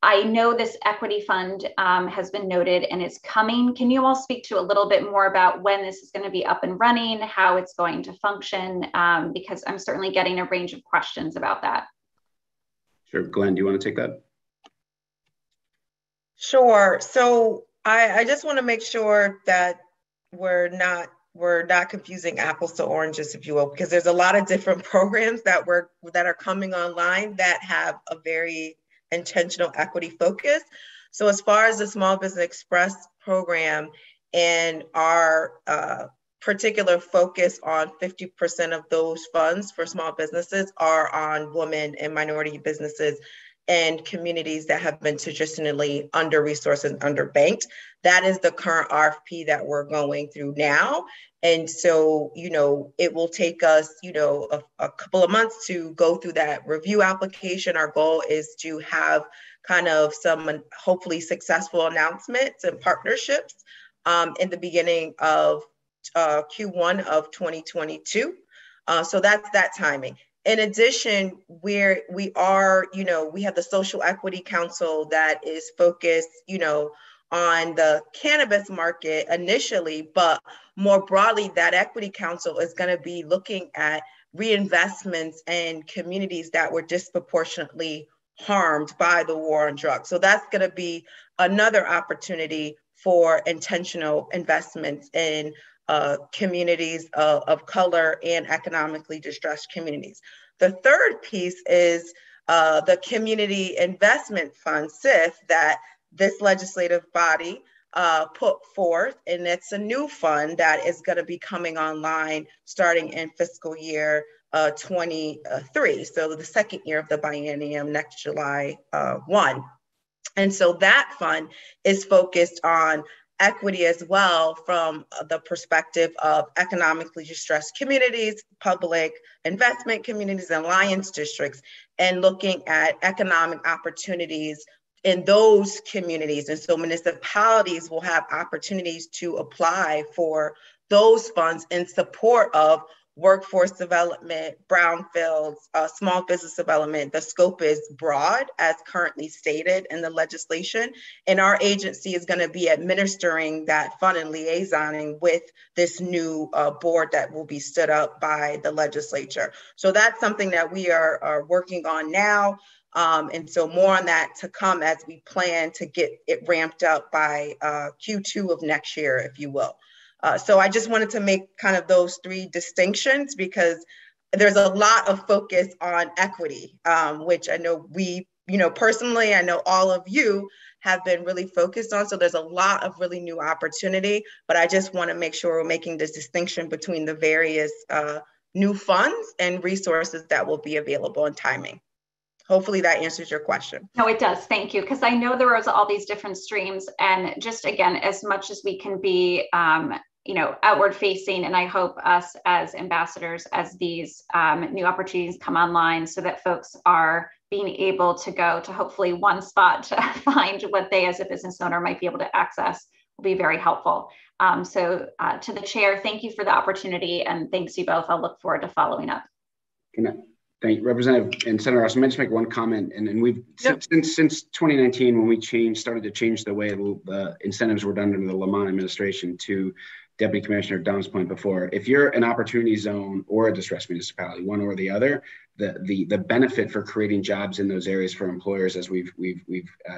I know this equity fund has been noted and is coming. Can you all speak to a little bit more about when this is going to be up and running, how it's going to function? Because I'm certainly getting a range of questions about that. Sure. Glenn, do you want to take that? Sure. So I just want to make sure that we're not confusing apples to oranges, if you will, because there's a lot of different programs that are coming online that have a very intentional equity focus. So as far as the Small Business Express program and our particular focus on 50% of those funds for small businesses are on women and minority businesses and communities that have been traditionally under-resourced and underbanked. That is the current RFP that we're going through now. And so, it will take us, a couple of months to go through that review application. Our goal is to have kind of some hopefully successful announcements and partnerships in the beginning of Q1 of 2022. So that's that timing. In addition, we have the Social Equity Council that is focused, on the cannabis market initially, but more broadly, that Equity Council is going to be looking at reinvestments in communities that were disproportionately harmed by the war on drugs. So that's going to be another opportunity for intentional investments in communities of color and economically distressed communities. The third piece is the Community Investment Fund, CIF, that this legislative body put forth, and it's a new fund that is going to be coming online starting in fiscal year 23. So the second year of the biennium, next July 1. And so that fund is focused on equity as well from the perspective of economically distressed communities, public investment communities, and alliance districts, and looking at economic opportunities in those communities. And so municipalities will have opportunities to apply for those funds in support of workforce development, brownfields, small business development. The scope is broad as currently stated in the legislation. And our agency is going to be administering that fund and liaisoning with this new board that will be stood up by the legislature. So that's something that we are working on now. And so more on that to come as we plan to get it ramped up by Q2 of next year, if you will. So I just wanted to make kind of those three distinctions because there's a lot of focus on equity, which I know we, personally, I know all of you have been really focused on. So there's a lot of really new opportunity, but I just want to make sure we're making this distinction between the various new funds and resources that will be available and timing. Hopefully that answers your question. No, it does. Thank you. Because I know there was all these different streams, and just again, as much as we can be, outward facing, and I hope us as ambassadors, as these new opportunities come online, so that folks are being able to go to hopefully one spot to find what they as a business owner might be able to access will be very helpful. So to the chair, thank you for the opportunity, and thanks you both. I'll look forward to following up. Thank you, Representative and Senator Austin. Let me just make one comment. And we've since 2019, when we started to change the way the incentives were done under the Lamont administration, to Deputy Commissioner Don's point before, if you're an opportunity zone or a distressed municipality, one or the other, the benefit for creating jobs in those areas for employers, as we've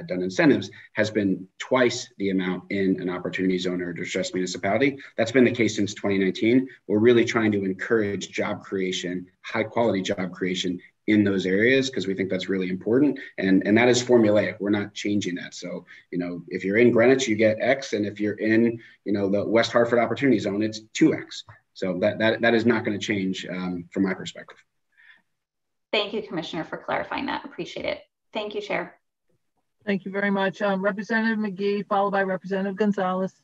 done incentives, has been twice the amount in an opportunity zone or a distressed municipality. That's been the case since 2019. We're really trying to encourage job creation, high quality job creation in those areas, because we think that's really important. And that is formulaic. We're not changing that. So, if you're in Greenwich, you get X. And if you're in, the West Hartford Opportunity Zone, it's 2X. So that is not going to change from my perspective. Thank you, Commissioner, for clarifying that. Appreciate it. Thank you, Chair. Thank you very much. Representative McGee, followed by Representative Gonzalez.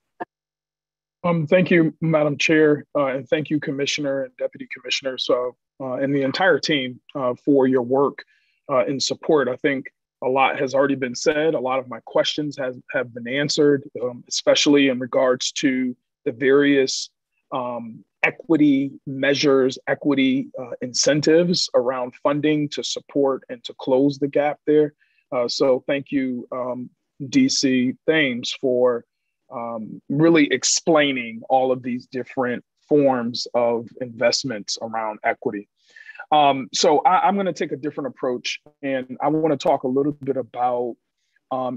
Thank you, Madam Chair, and thank you, Commissioner and Deputy Commissioner, and the entire team for your work in support. I think A lot has already been said. A lot of my questions have been answered, especially in regards to the various equity measures, equity incentives around funding to support and to close the gap there. So thank you, DC Thames, for really explaining all of these different forms of investments around equity. So I'm going to take a different approach, and I want to talk a little bit about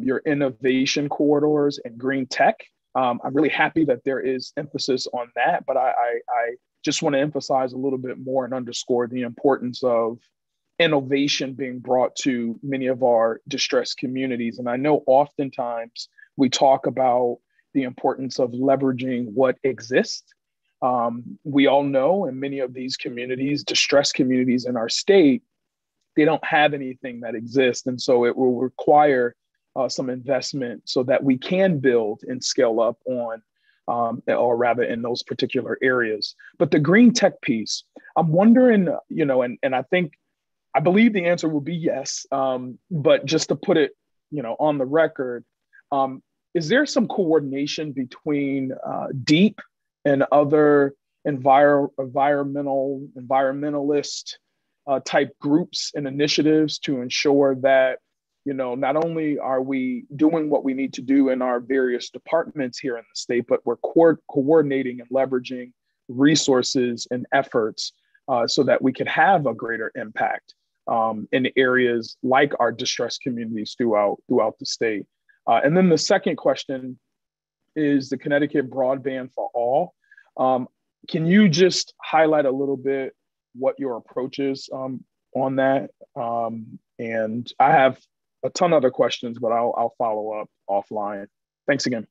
your innovation corridors and green tech. I'm really happy that there is emphasis on that, but I just want to emphasize a little bit more and underscore the importance of innovation being brought to many of our distressed communities. And I know oftentimes we talk about the importance of leveraging what exists. We all know in many of these communities, distressed communities in our state, they don't have anything that exists. And so it will require some investment so that we can build and scale up on, or rather in those particular areas. But the green tech piece, I'm wondering, and I believe the answer will be yes, but just to put it, on the record, is there some coordination between DEEP and other environmentalist type groups and initiatives to ensure that, not only are we doing what we need to do in our various departments here in the state, but we're coordinating and leveraging resources and efforts so that we could have a greater impact in areas like our distressed communities throughout the state. And then the second question is the Connecticut Broadband for All. Can you just highlight a little bit what your approach is on that? And I have a ton of other questions, but I'll follow up offline. Thanks again.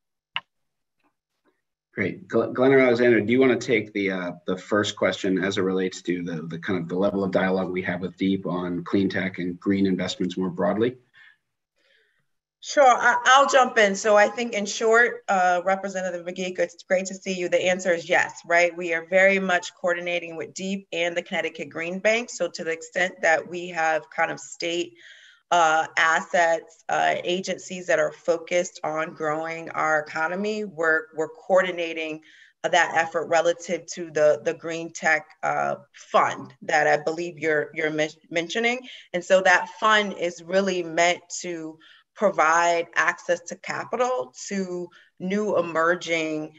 Great. Glenn or Alexander, do you want to take the first question as it relates to the kind of the level of dialogue we have with DEEP on clean tech and green investments more broadly? Sure, I'll jump in. So I think in short, Representative McGee, it's great to see you. The answer is yes, right? We are very much coordinating with DEEP and the Connecticut Green Bank. So to the extent that we have kind of state assets, agencies that are focused on growing our economy, we're coordinating that effort relative to the Green Tech Fund that I believe you're mentioning. And so that fund is really meant to provide access to capital to new emerging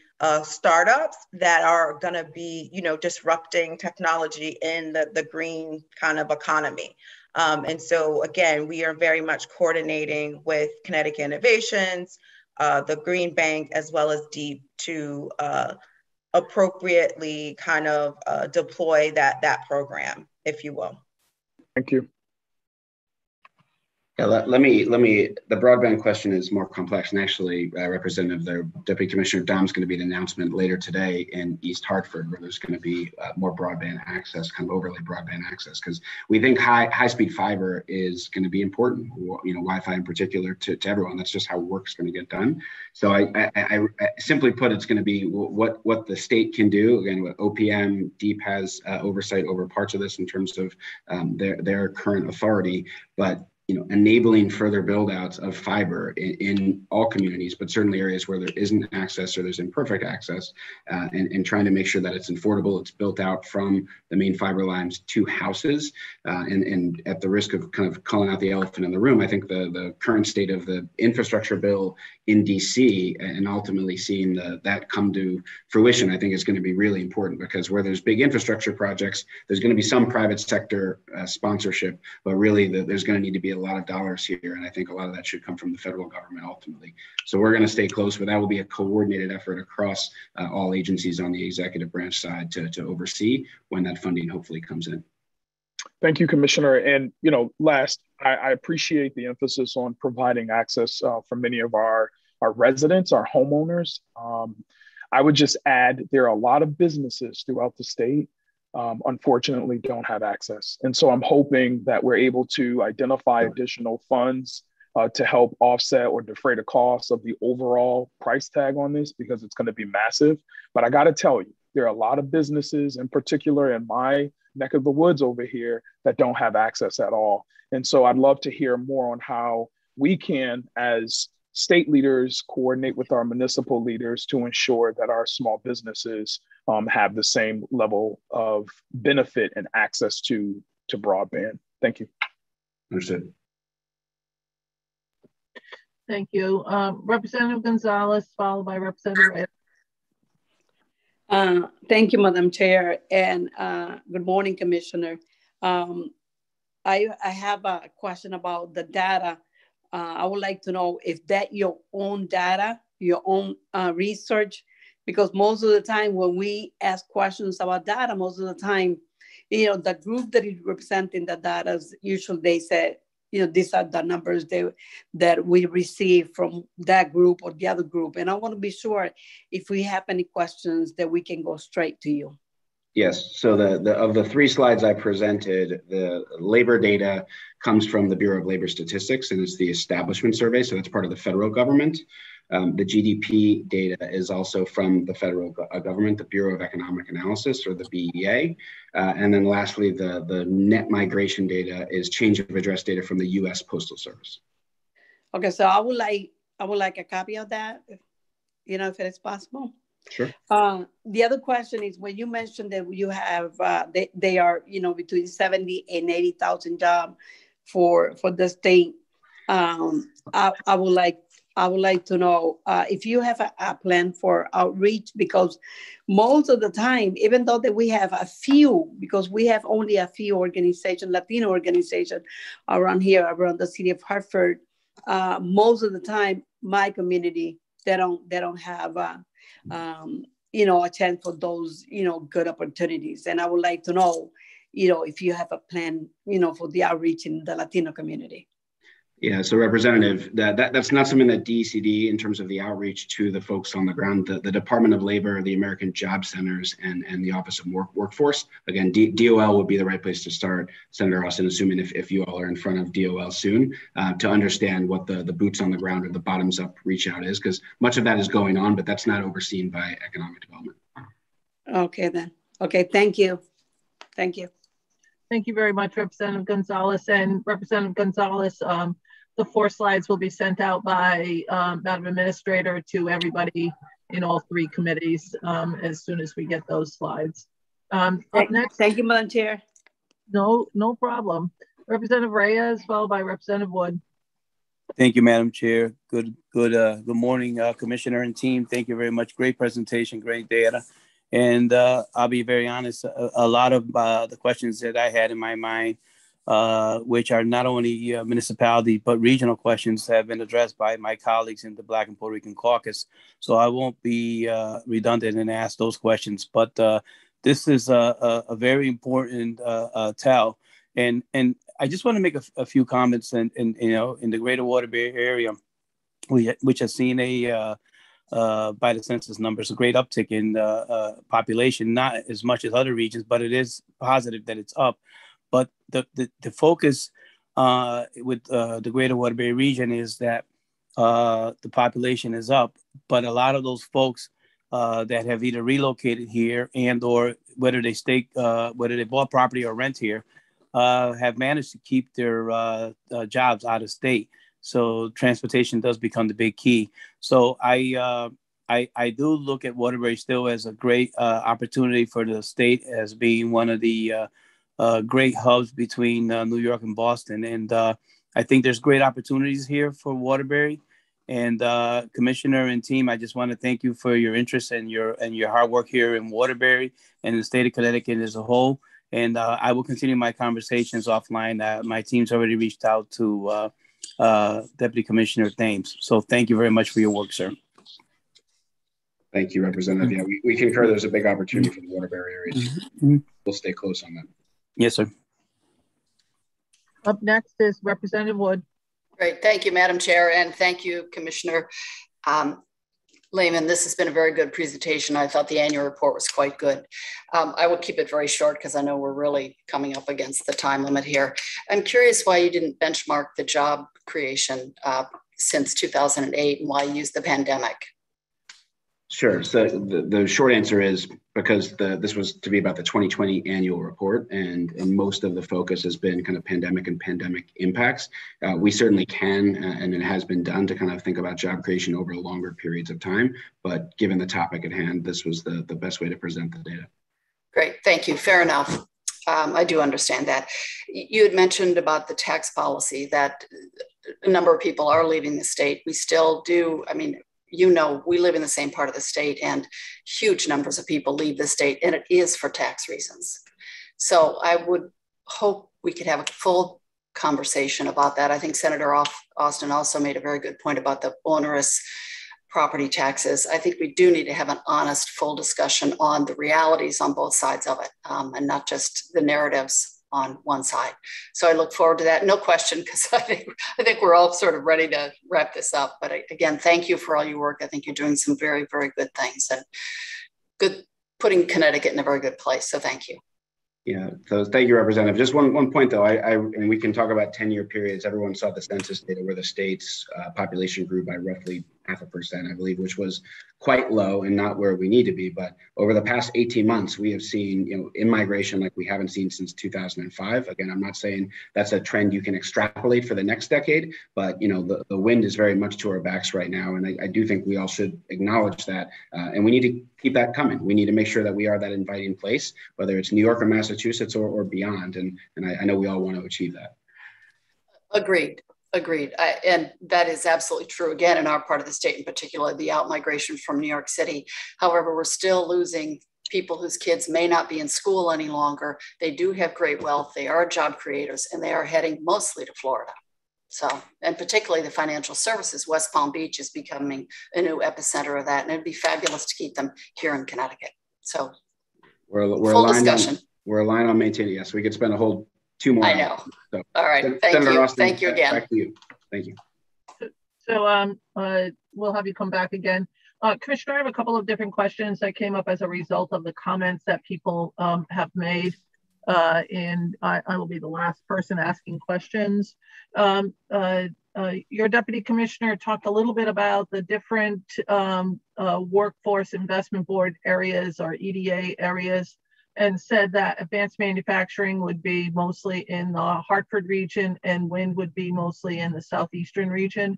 startups that are going to be, disrupting technology in the green kind of economy. And so again, we are very much coordinating with Connecticut Innovations, the Green Bank, as well as DEEP to appropriately kind of deploy that program, if you will. Thank you. Yeah, let me, the broadband question is more complex, and actually Representative, the Deputy Commissioner Dom's going to be an announcement later today in East Hartford where there's going to be more broadband access, kind of overlay broadband access, because we think high-speed fiber is going to be important, Wi-Fi in particular to everyone. That's just how work's going to get done. So I simply put, it's going to be what the state can do. Again, what OPM, DEEP has oversight over parts of this in terms of their current authority, but enabling further build outs of fiber in all communities, but certainly areas where there isn't access or there's imperfect access, and trying to make sure that it's affordable, it's built out from the main fiber lines to houses. And at the risk of kind of calling out the elephant in the room, I think the current state of the infrastructure bill in DC and ultimately seeing that come to fruition, I think is going to be really important, because where there's big infrastructure projects, there's going to be some private sector sponsorship, but really there's going to need to be a lot of dollars here, and I think a lot of that should come from the federal government ultimately. So we're going to stay close, but that will be a coordinated effort across all agencies on the executive branch side to oversee when that funding hopefully comes in. Thank you, Commissioner. And last, I appreciate the emphasis on providing access for many of our residents, our homeowners. I would just add there are a lot of businesses throughout the state unfortunately don't have access. And so I'm hoping that we're able to identify additional funds to help offset or defray the cost of the overall price tag on this, because it's going to be massive. But I got to tell you, there are a lot of businesses, in particular in my neck of the woods over here, that don't have access at all. And so I'd love to hear more on how we can, as state leaders, coordinate with our municipal leaders to ensure that our small businesses have the same level of benefit and access to broadband. Thank you. Understood. Thank you. Representative Gonzalez, followed by Representative Reyes. Thank you, Madam Chair, and good morning, Commissioner. I have a question about the data. I would like to know if that your own data, your own research, because most of the time when we ask questions about data, most of the time, you know, the group that is representing the data, usually they say, you know, these are the numbers that we receive from that group or the other group. And I want to be sure if we have any questions that we can go straight to you. Yes, so of the 3 slides I presented, the labor data comes from the Bureau of Labor Statistics, and it's the establishment survey, so that's part of the federal government. The GDP data is also from the federal government, the Bureau of Economic Analysis, or the BEA. And then lastly, the net migration data is change of address data from the U.S. Postal Service. Okay, so I would like a copy of that, you know, if it is possible. Sure. The other question is, when you mentioned that you have, they are, you know, between 70 and 80,000 jobs for the state. I would like to know if you have a plan for outreach, because most of the time, even though that we have a few, because we have only a few organizations, Latino organizations around here, around the city of Hartford, most of the time, my community, they don't have you know, a chance for those, you know, good opportunities. And I would like to know, you know, if you have a plan, you know, for the outreach in the Latino community. Yeah, so Representative, that's not something that DECD, in terms of the outreach to the folks on the ground, the Department of Labor, the American Job Centers, and the Office of Workforce. Again, DOL would be the right place to start, Senator Austin, assuming if you all are in front of DOL soon, to understand what the boots on the ground or the bottoms up reach out is, because much of that is going on, but that's not overseen by economic development. Okay, then. Okay, thank you. Thank you. Thank you very much, Representative Gonzalez. And Representative Gonzalez, the 4 slides will be sent out by Madam Administrator to everybody in all 3 committees as soon as we get those slides. Up next, thank you, Madam Chair. No problem. Representative Reyes, followed by Representative Wood. Thank you, Madam Chair. Good morning, Commissioner and team. Thank you very much. Great presentation, great data. And I'll be very honest, a lot of the questions that I had in my mind, which are not only municipality, but regional questions, have been addressed by my colleagues in the Black and Puerto Rican caucus. So I won't be redundant and ask those questions, but this is a very important tell. And I just want to make a few comments. And you know, in the greater Waterbury area, which has seen by the census numbers, a great uptick in population, not as much as other regions, but it is positive that it's up. But the focus with the greater Waterbury region is that the population is up, but a lot of those folks that have either relocated here and or whether they bought property or rent here have managed to keep their jobs out of state. So transportation does become the big key. So I do look at Waterbury still as a great opportunity for the state, as being one of the great hubs between New York and Boston. And I think there's great opportunities here for Waterbury. And Commissioner and team, I just want to thank you for your interest and your hard work here in Waterbury and the state of Connecticut as a whole. And I will continue my conversations offline. My team's already reached out to Deputy Commissioner Thames. So thank you very much for your work, sir. Thank you, Representative. Yeah, we concur there's a big opportunity for the Waterbury area. Mm-hmm. We'll stay close on that. Yes, sir. Up next is Representative Wood. Great. Thank you, Madam Chair, and thank you, Commissioner Lehman. This has been a very good presentation. I thought the annual report was quite good. I will keep it very short because I know we're really coming up against the time limit here. I'm curious why you didn't benchmark the job creation since 2008 and why you used the pandemic. Sure. So the short answer is because this was to be about the 2020 annual report, and most of the focus has been kind of pandemic and pandemic impacts. We certainly can, and it has been done to kind of think about job creation over longer periods of time. But given the topic at hand, this was the best way to present the data. Great. Thank you. Fair enough. I do understand that. You had mentioned about the tax policy that a number of people are leaving the state. We still do. I mean, you know, we live in the same part of the state and huge numbers of people leave the state, and it is for tax reasons. So I would hope we could have a full conversation about that. I think Senator Austin also made a very good point about the onerous property taxes. I think we do need to have an honest, full discussion on the realities on both sides of it, and not just the narratives on one side. So I look forward to that. No question, because I think we're all sort of ready to wrap this up. But again, thank you for all your work. I think you're doing some very, very good things and good, putting Connecticut in a very good place. So thank you. Yeah, so thank you, Representative. Just one point though, and we can talk about 10-year periods. Everyone saw the census data where the state's population grew by roughly 0.5%, I believe, which was quite low and not where we need to be. But over the past 18 months, we have seen, in-migration like we haven't seen since 2005. Again, I'm not saying that's a trend you can extrapolate for the next decade, but the wind is very much to our backs right now, and I do think we all should acknowledge that, and we need to keep that coming. We need to make sure that we are that inviting place, whether it's New York or Massachusetts or beyond, and I know we all want to achieve that. Agreed. And that is absolutely true. Again, in our part of the state in particular, the out-migration from New York City. However, we're still losing people whose kids may not be in school any longer. They do have great wealth. They are job creators, and they are heading mostly to Florida. So, and particularly the financial services, West Palm Beach is becoming a new epicenter of that. And it'd be fabulous to keep them here in Connecticut. So we're full discussion. We're aligned on maintaining. Yes, we could spend a whole 2 more. I know. So, all right. Thank Senator you. Austin, thank you again. Back to you. Thank you. So we'll have you come back again. Commissioner, I have a couple of different questions that came up as a result of the comments that people have made. And I will be the last person asking questions. Your Deputy Commissioner talked a little bit about the different Workforce Investment Board areas or EDA areas, and said that advanced manufacturing would be mostly in the Hartford region and wind would be mostly in the southeastern region.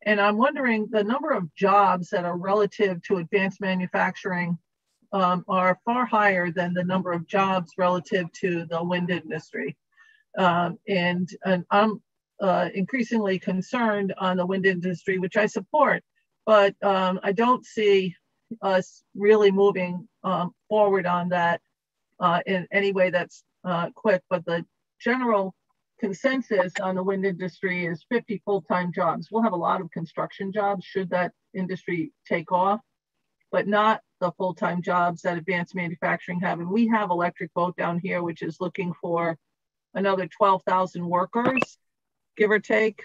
And I'm wondering, the number of jobs that are relative to advanced manufacturing are far higher than the number of jobs relative to the wind industry. And I'm increasingly concerned on the wind industry, which I support, but I don't see us really moving forward on that in any way that's quick. But the general consensus on the wind industry is 50 full-time jobs. We'll have a lot of construction jobs should that industry take off, but not the full-time jobs that advanced manufacturing have. And we have Electric Boat down here, which is looking for another 12,000 workers, give or take.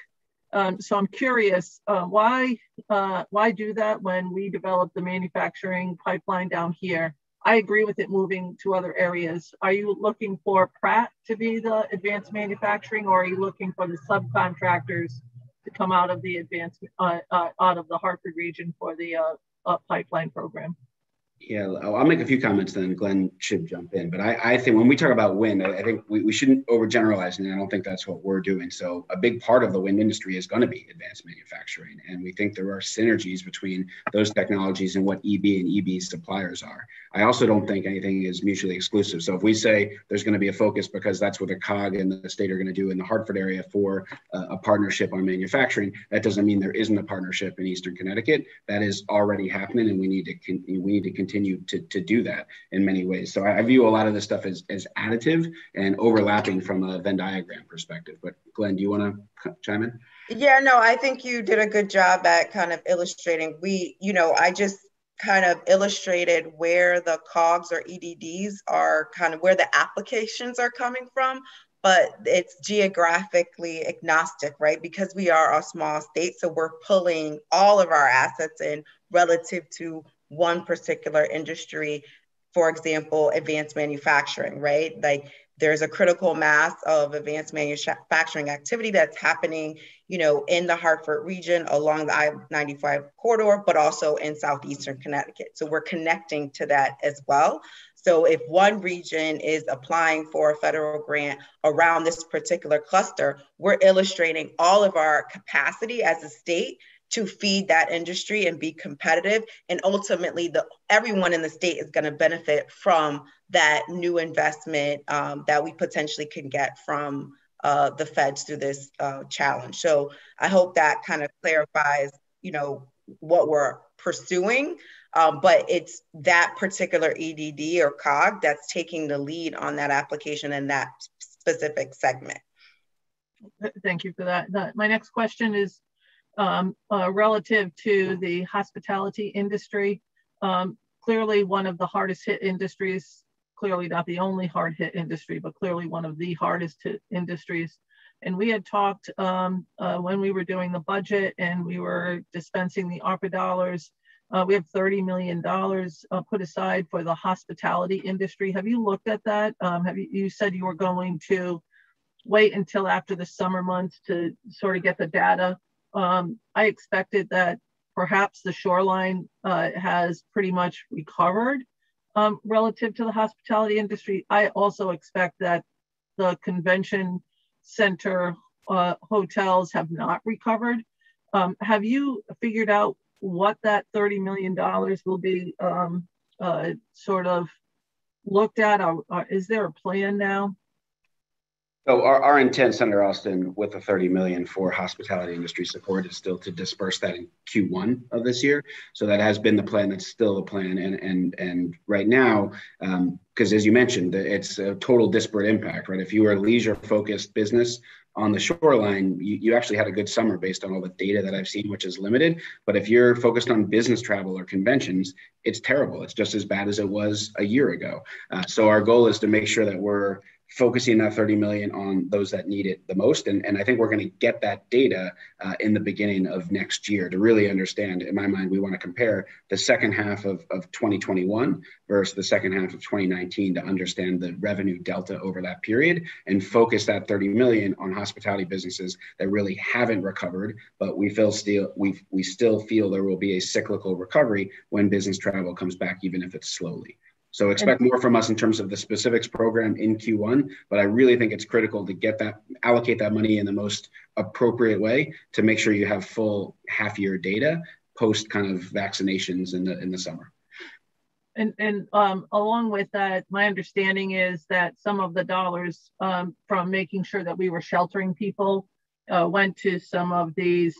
So I'm curious, why do that when we develop the manufacturing pipeline down here? I agree with it moving to other areas. Are you looking for Pratt to be the advanced manufacturing, or are you looking for the subcontractors to come out of the out of the Hartford region for the pipeline program? Yeah, I'll make a few comments, then Glenn should jump in. But I think when we talk about wind, I think we shouldn't overgeneralize, and I don't think that's what we're doing. So a big part of the wind industry is going to be advanced manufacturing, and we think there are synergies between those technologies and what EB and EB suppliers are. I also don't think anything is mutually exclusive. So if we say there's going to be a focus because that's what the COG and the state are going to do in the Hartford area for a partnership on manufacturing, that doesn't mean there isn't a partnership in Eastern Connecticut. That is already happening, and we need to continue to do that in many ways. So I view a lot of this stuff as additive and overlapping from a Venn diagram perspective. But Glenn, do you want to chime in? Yeah, no, I think you did a good job at kind of illustrating. I just kind of illustrated where the COGS or EDDs are, kind of where the applications are coming from, but it's geographically agnostic, right? Because we are a small state, so we're pulling all of our assets in relative to one particular industry for example, advanced manufacturing, right? Like there's a critical mass of advanced manufacturing activity that's happening, you know, in the Hartford region along the I-95 corridor, but also in southeastern Connecticut. So we're connecting to that as well. So if one region is applying for a federal grant around this particular cluster, we're illustrating all of our capacity as a state to feed that industry and be competitive. And ultimately, everyone in the state is going to benefit from that new investment that we potentially can get from the feds through this challenge. So I hope that kind of clarifies, you know, what we're pursuing. But it's that particular EDD or COG that's taking the lead on that application and that specific segment. Thank you for that. My next question is relative to the hospitality industry. Clearly one of the hardest hit industries, clearly not the only hard hit industry, but clearly one of the hardest hit industries. And we had talked when we were doing the budget and we were dispensing the ARPA dollars. We have $30 million put aside for the hospitality industry. Have you looked at that? You said you were going to wait until after the summer months to sort of get the data. I expected that perhaps the shoreline has pretty much recovered relative to the hospitality industry. I also expect that the convention center hotels have not recovered. Have you figured out what that $30 million will be sort of looked at? Is there a plan now? So our intent, Senator Austin, with the $30 million for hospitality industry support is still to disperse that in Q1 of this year. So that has been the plan. That's still the plan. And right now, because as you mentioned, it's a total disparate impact, right? If you were a leisure-focused business on the shoreline, you actually had a good summer based on all the data that I've seen, which is limited. But if you're focused on business travel or conventions, it's terrible. It's just as bad as it was a year ago. So our goal is to make sure that we're focusing that 30 million on those that need it the most. And I think we're going to get that data in the beginning of next year to really understand. In my mind, we want to compare the second half of 2021 versus the second half of 2019 to understand the revenue delta over that period and focus that 30 million on hospitality businesses that really haven't recovered, but we still feel there will be a cyclical recovery when business travel comes back, even if it's slowly. So expect more from us in terms of the specifics program in Q1, but I really think it's critical to allocate that money in the most appropriate way to make sure you have full half-year data post kind of vaccinations in the summer. And along with that, my understanding is that some of the dollars from making sure that we were sheltering people went to some of these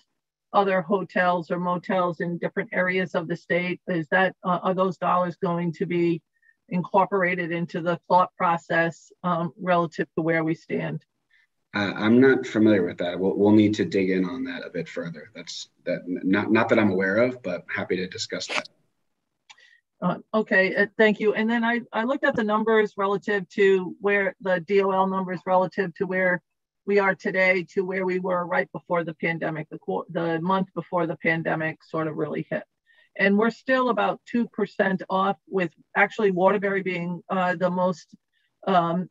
other hotels or motels in different areas of the state. Are those dollars going to be incorporated into the thought process relative to where we stand? I'm not familiar with that. We'll need to dig in on that a bit further. Not that I'm aware of, but happy to discuss that. Okay, thank you. And then I looked at the numbers relative to where the DOL numbers relative to where we are today to where we were right before the pandemic, the month before the pandemic sort of really hit. And we're still about 2% off, with actually Waterbury being the most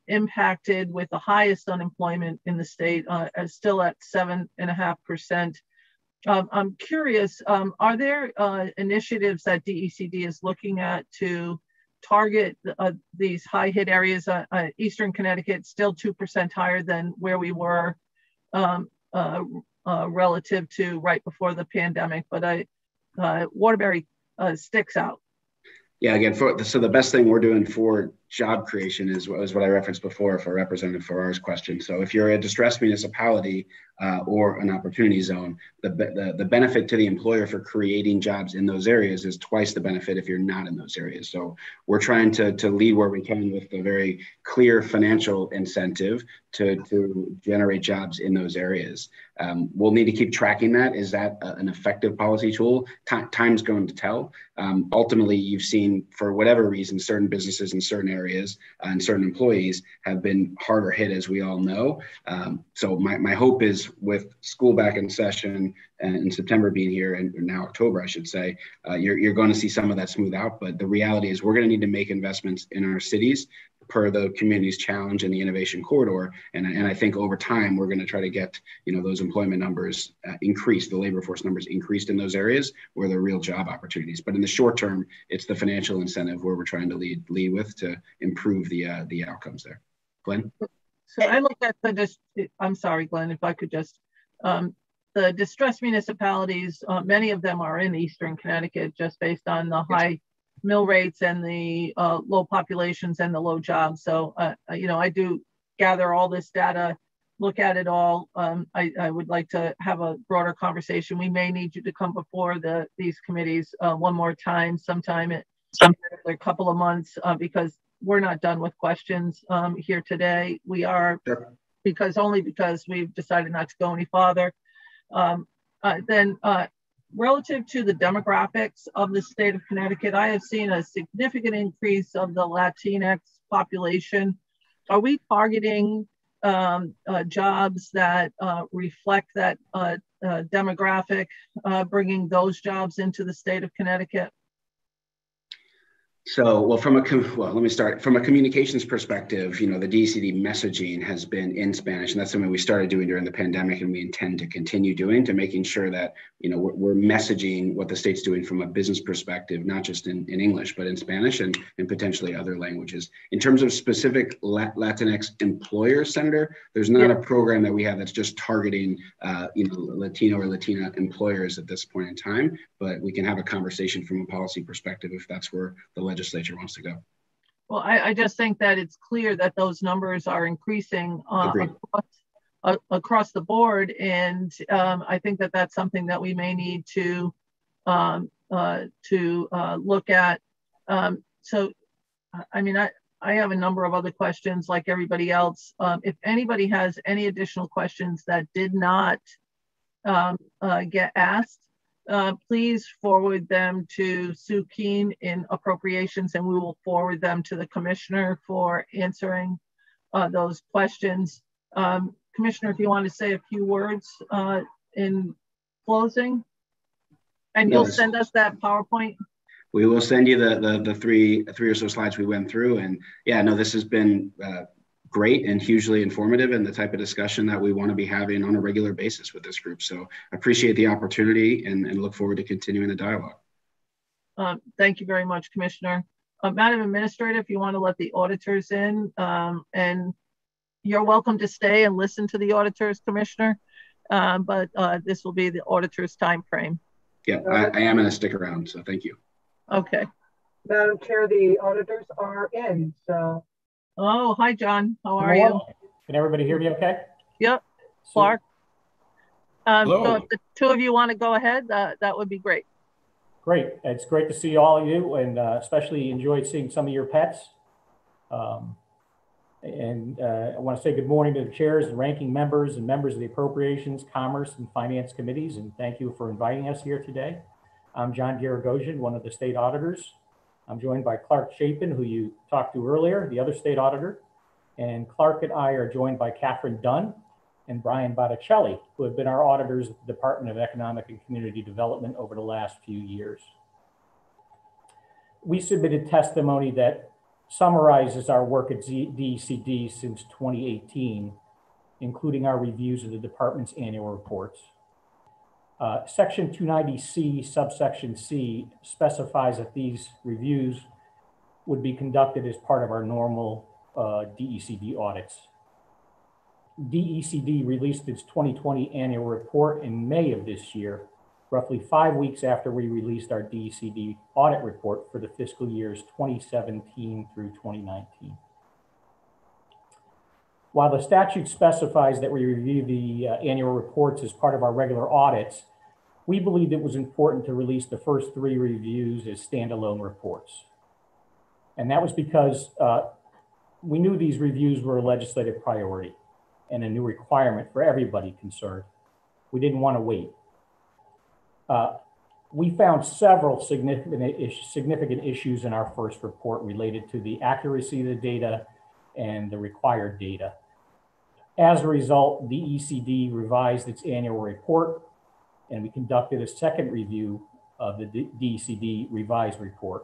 impacted with the highest unemployment in the state, still at 7.5%. I'm curious, are there initiatives that DECD is looking at to target these high hit areas? Eastern Connecticut still 2% higher than where we were relative to right before the pandemic, but Waterbury sticks out. Yeah, again, so the best thing we're doing for job creation is what I referenced before for Representative Farrar's question. So if you're a distressed municipality or an opportunity zone, the benefit to the employer for creating jobs in those areas is twice the benefit if you're not in those areas. So we're trying to lead where we can with a very clear financial incentive to generate jobs in those areas. We'll need to keep tracking that. Is that an effective policy tool? Time's going to tell. Ultimately, you've seen, for whatever reason, certain businesses in certain areas areas and certain employees have been harder hit, as we all know. So my hope is with school back in session and in September being here, and now October, I should say, you're going to see some of that smooth out. But the reality is we're going to need to make investments in our cities per the community's challenge and the innovation corridor. And I think over time, we're going to try to get, those employment numbers increased, the labor force numbers increased in those areas where there are real job opportunities. But in the short term, it's the financial incentive where we're trying to lead with to improve the outcomes there. Glenn? So I look at I'm sorry, Glenn, if I could just, the distressed municipalities, many of them are in Eastern Connecticut just based on the high mill rates and the low populations and the low jobs. So, I do gather all this data, look at it all. I would like to have a broader conversation. We may need you to come before these committees one more time, sometime in a couple of months, because we're not done with questions here today. We are, because we've decided not to go any farther. Relative to the demographics of the state of Connecticut, I have seen a significant increase of the Latinx population. Are we targeting jobs that reflect that demographic, bringing those jobs into the state of Connecticut? So, let me start. From a communications perspective, the DECD messaging has been in Spanish, and that's something we started doing during the pandemic, and we intend to continue doing, to making sure that, we're messaging what the state's doing from a business perspective, not just in English, but in Spanish and potentially other languages. In terms of specific Latinx employers, Senator, there's not a program that we have that's just targeting, Latino or Latina employers at this point in time, but we can have a conversation from a policy perspective if that's where the legislature wants to go. Well, I just think that it's clear that those numbers are increasing across the board, and I think that that's something that we may need to look at. I have a number of other questions like everybody else. If anybody has any additional questions that did not get asked, please forward them to Sue Keene in Appropriations, and we will forward them to the Commissioner for answering those questions. Commissioner, if you want to say a few words in closing, and you'll send us that PowerPoint. We will send you the three or so slides we went through, and this has been great and hugely informative, and the type of discussion that we want to be having on a regular basis with this group. So I appreciate the opportunity and look forward to continuing the dialogue. Thank you very much, Commissioner. Madam Administrator, if you want to let the auditors in, and you're welcome to stay and listen to the auditors, Commissioner, but this will be the auditor's time frame. Yeah, I am going to stick around, so thank you. Okay. Madam Chair, the auditors are in, so. Oh, hi, John. How are you? Can everybody hear me okay? Yep. Clark. So if the two of you want to go ahead, that would be great. Great. It's great to see all of you, and especially enjoyed seeing some of your pets. I want to say good morning to the chairs and ranking members and members of the Appropriations, Commerce, and Finance Committees, and thank you for inviting us here today. I'm John Garagosian, one of the state auditors. I'm joined by Clark Chapin, who you talked to earlier, the other state auditor. And Clark and I are joined by Catherine Dunn and Brian Botticelli, who have been our auditors at the Department of Economic and Community Development over the last few years. We submitted testimony that summarizes our work at DECD since 2018, including our reviews of the department's annual reports. Section 290C, subsection C, specifies that these reviews would be conducted as part of our normal DECD audits. DECD released its 2020 annual report in May of this year, roughly 5 weeks after we released our DECD audit report for the fiscal years 2017 through 2019. While the statute specifies that we review the annual reports as part of our regular audits, we believed it was important to release the first 3 reviews as standalone reports. And that was because we knew these reviews were a legislative priority and a new requirement for everybody concerned. We didn't want to wait. We found several significant issues in our first report related to the accuracy of the data and the required data. As a result, the DECD revised its annual report, and we conducted a second review of the DECD revised report.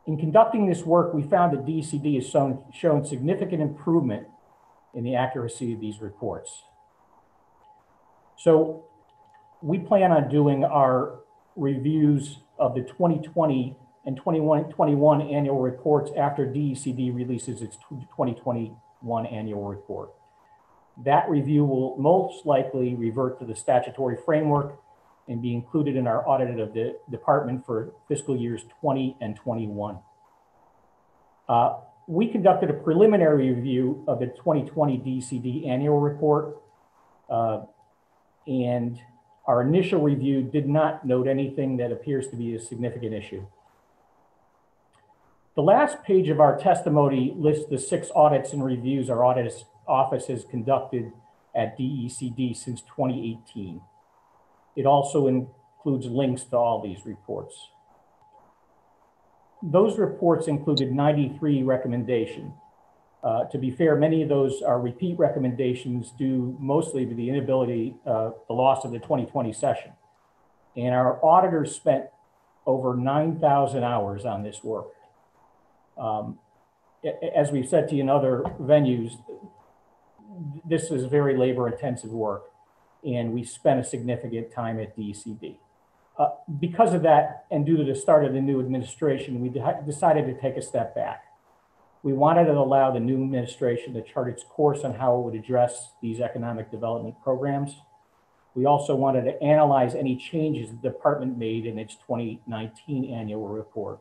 In conducting this work, we found that DECD has shown significant improvement in the accuracy of these reports. So we plan on doing our reviews of the 2020 and 21 annual reports after DECD releases its 2021 annual report. That review will most likely revert to the statutory framework and be included in our audit of the department for fiscal years 20 and 21. We conducted a preliminary review of the 2020 DECD annual report, and our initial review did not note anything that appears to be a significant issue. The last page of our testimony lists the 6 audits and reviews our audit office has conducted at DECD since 2018. It also includes links to all these reports. Those reports included 93 recommendations. To be fair, many of those are repeat recommendations due mostly to the inability, the loss of the 2020 session. And our auditors spent over 9,000 hours on this work. As we've said to you in other venues, this is very labor-intensive work, and we spent a significant time at DECD. Because of that, and due to the start of the new administration, we decided to take a step back. We wanted to allow the new administration to chart its course on how it would address these economic development programs. We also wanted to analyze any changes the department made in its 2019 annual report.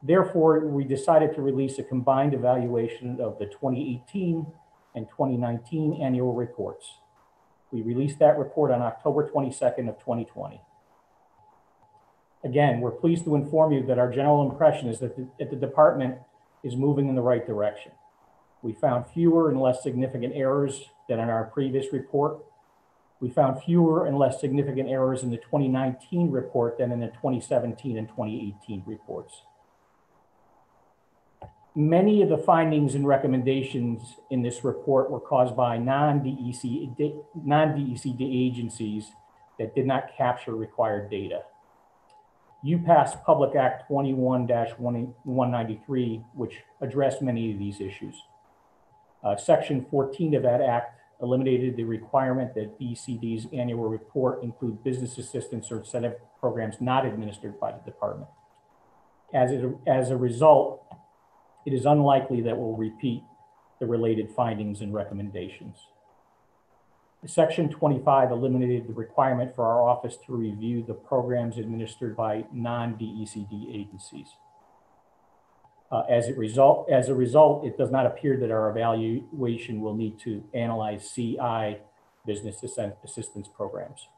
Therefore, we decided to release a combined evaluation of the 2018 and 2019 annual reports. We released that report on October 22nd of 2020. Again, we're pleased to inform you that our general impression is that the department is moving in the right direction. We found fewer and less significant errors than in our previous report. We found fewer and less significant errors in the 2019 report than in the 2017 and 2018 reports. Many of the findings and recommendations in this report were caused by non-DECD agencies that did not capture required data. UPass Public Act 21-193, which addressed many of these issues. Section 14 of that act eliminated the requirement that DECD's annual report include business assistance or incentive programs not administered by the department. As a result, it is unlikely that we'll repeat the related findings and recommendations. Section 25 eliminated the requirement for our office to review the programs administered by non-DECD agencies. As a result, it does not appear that our evaluation will need to analyze CI business assistance programs.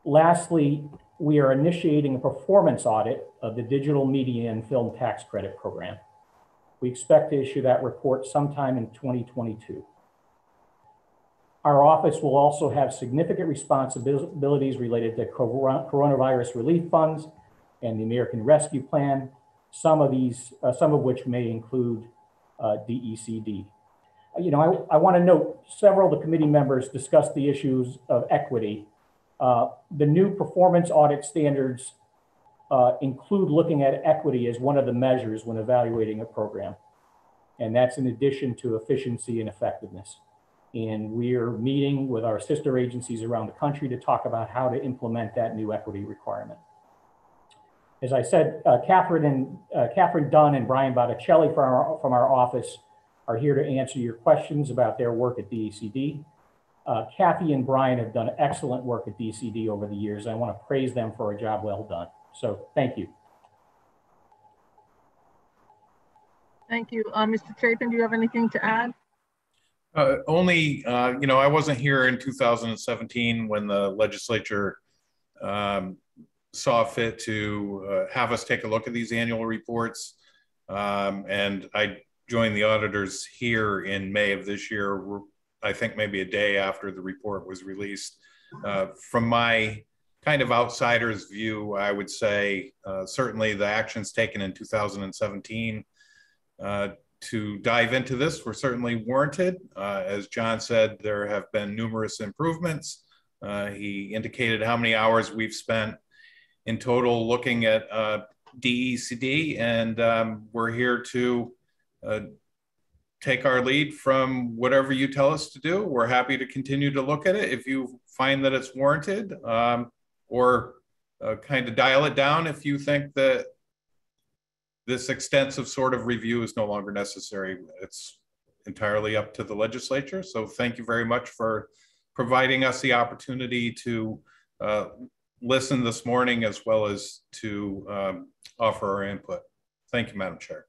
Lastly, we are initiating a performance audit of the digital media and film tax credit program. We expect to issue that report sometime in 2022. Our office will also have significant responsibilities related to coronavirus relief funds and the American Rescue Plan, some of which may include DECD. I want to note several of the committee members discussed the issues of equity. The new performance audit standards include looking at equity as one of the measures when evaluating a program. And that's in addition to efficiency and effectiveness. And we're meeting with our sister agencies around the country to talk about how to implement that new equity requirement. As I said, Catherine Dunn and Brian Botticelli from our office are here to answer your questions about their work at DECD. Kathy and Brian have done excellent work at DECD over the years. I want to praise them for a job well done. So thank you. Thank you. Mr. Chapin, do you have anything to add? Only, I wasn't here in 2017 when the legislature saw fit to have us take a look at these annual reports. And I joined the auditors here in May of this year, I think maybe a day after the report was released. From my kind of outsider's view, I would say certainly the actions taken in 2017 to dive into this were certainly warranted. As John said, there have been numerous improvements. He indicated how many hours we've spent in total looking at DECD, and we're here to take our lead from whatever you tell us to do. We're happy to continue to look at it if you find that it's warranted, or kind of dial it down if you think that this extensive sort of review is no longer necessary. It's entirely up to the legislature. So thank you very much for providing us the opportunity to listen this morning, as well as to offer our input. Thank you, Madam Chair.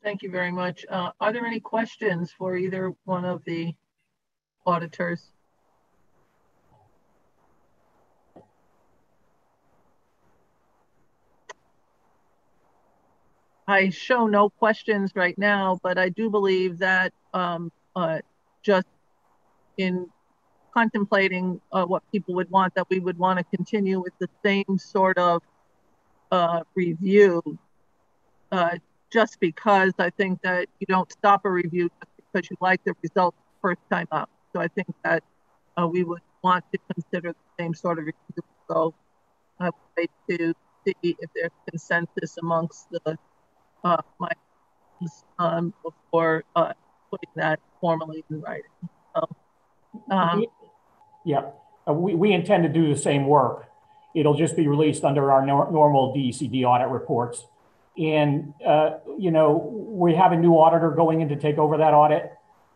Thank you very much. Are there any questions for either one of the auditors? I show no questions right now, but I do believe that just in contemplating what people would want, that we would want to continue with the same sort of review, just because I think that you don't stop a review just because you like the results the first time out. So I think that we would want to consider the same sort of review. So I would like to see if there's consensus amongst the before putting that formally in writing. So, we intend to do the same work. It'll just be released under our normal DECD audit reports. And, you know, we have a new auditor going in to take over that audit,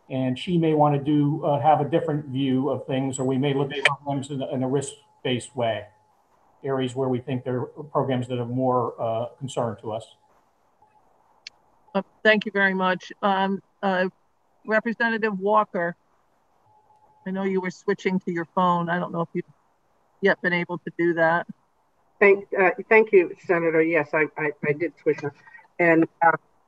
and she may want to have a different view of things, or we may look at programs in a risk-based way, areas where we think there are programs that are more concerned to us. Thank you very much. Representative Walker, I know you were switching to your phone. I don't know if you've yet been able to do that. Thank you, Senator. Yes, I did switch. And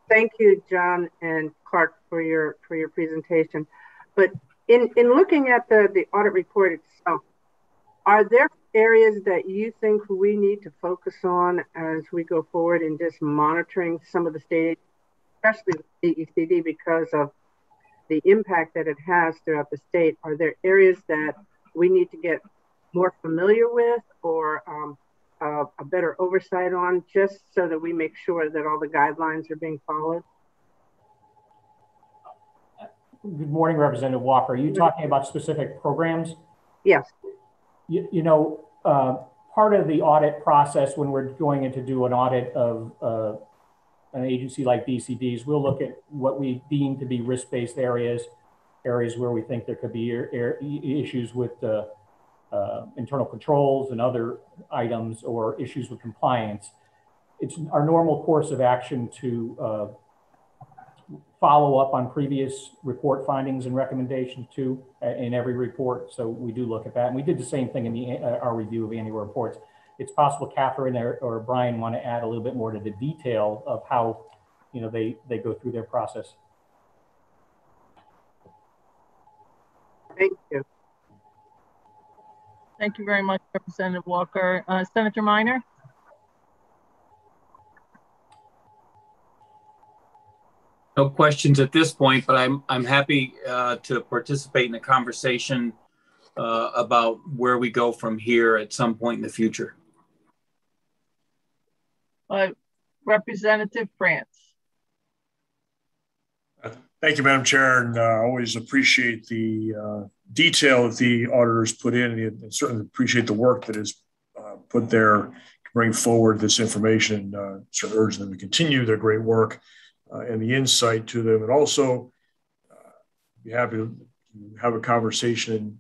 thank you, John and Clark, for your presentation. But in looking at the audit report itself, are there areas that you think we need to focus on as we go forward in just monitoring some of the state, especially the DECD, because of the impact that it has throughout the state? Are there areas that we need to get more familiar with, or a better oversight on, just so that we make sure that all the guidelines are being followed? Good morning, Representative Walker. Are you talking about specific programs? Yes. You know, part of the audit process when we're going in to do an audit of an agency like DCD's, we'll look at what we deem to be risk-based areas where we think there could be issues with internal controls and other items, or issues with compliance. It's our normal course of action to follow up on previous report findings and recommendations too in every report. So we do look at that. And we did the same thing in our review of annual reports. It's possible Catherine or Brian want to add a little bit more to the detail of how, you know, they go through their process. Thank you. Thank you very much, Representative Walker. Senator Minor? No questions at this point, but I'm happy to participate in the conversation about where we go from here at some point in the future. Representative France. Thank you, Madam Chair, and always appreciate the detail that the auditors put in, and certainly appreciate the work that is put there to bring forward this information. Certainly urge them to continue their great work and the insight to them, and also be happy to have a conversation,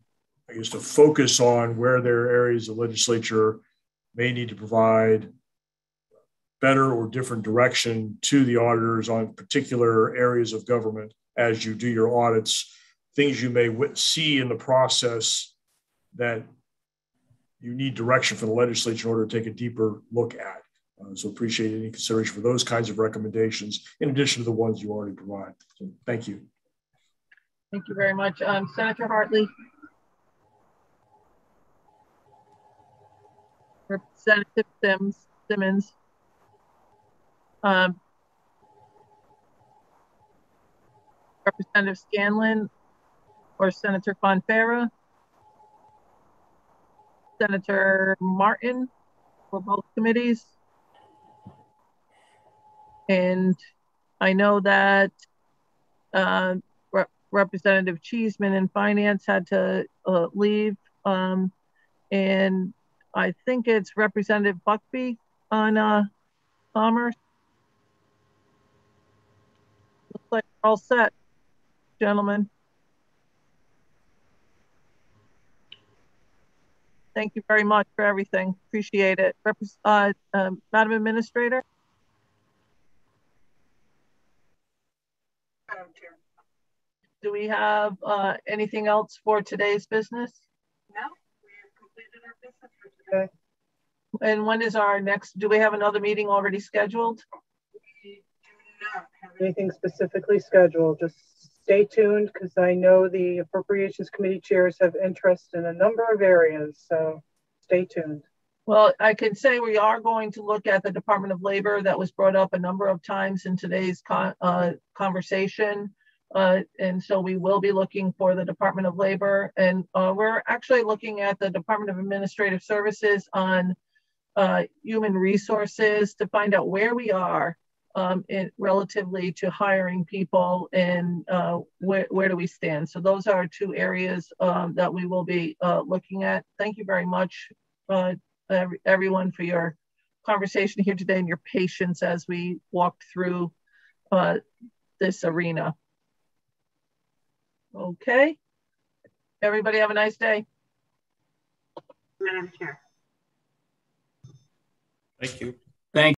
I guess, to focus on where there are areas the legislature may need to provide better or different direction to the auditors on particular areas of government as you do your audits, things you may see in the process that you need direction from the legislature in order to take a deeper look at. So appreciate any consideration for those kinds of recommendations in addition to the ones you already provide. So thank you. Thank you very much. Senator Hartley. Representative Simmons, Representative Scanlon or Senator Fonfara, Senator Martin for both committees. And I know that Representative Cheeseman in Finance had to leave. And I think it's Representative Buckby on Commerce. Looks like we're all set, gentlemen. Thank you very much for everything. Appreciate it. Madam Administrator. Madam Chair. Do we have anything else for today's business? No, we have completed our business for today. And when is our next, do we have another meeting already scheduled? We do not have anything specifically scheduled. Just stay tuned because I know the Appropriations Committee chairs have interest in a number of areas. So stay tuned. Well, I can say we are going to look at the Department of Labor. That was brought up a number of times in today's conversation. And so we will be looking for the Department of Labor. And we're actually looking at the Department of Administrative Services on human resources to find out where we are relatively to hiring people and where do we stand. So those are two areas that we will be looking at. Thank you very much, everyone, for your conversation here today and your patience as we walked through this arena. Okay. Everybody have a nice day. Madam Chair. Thank you.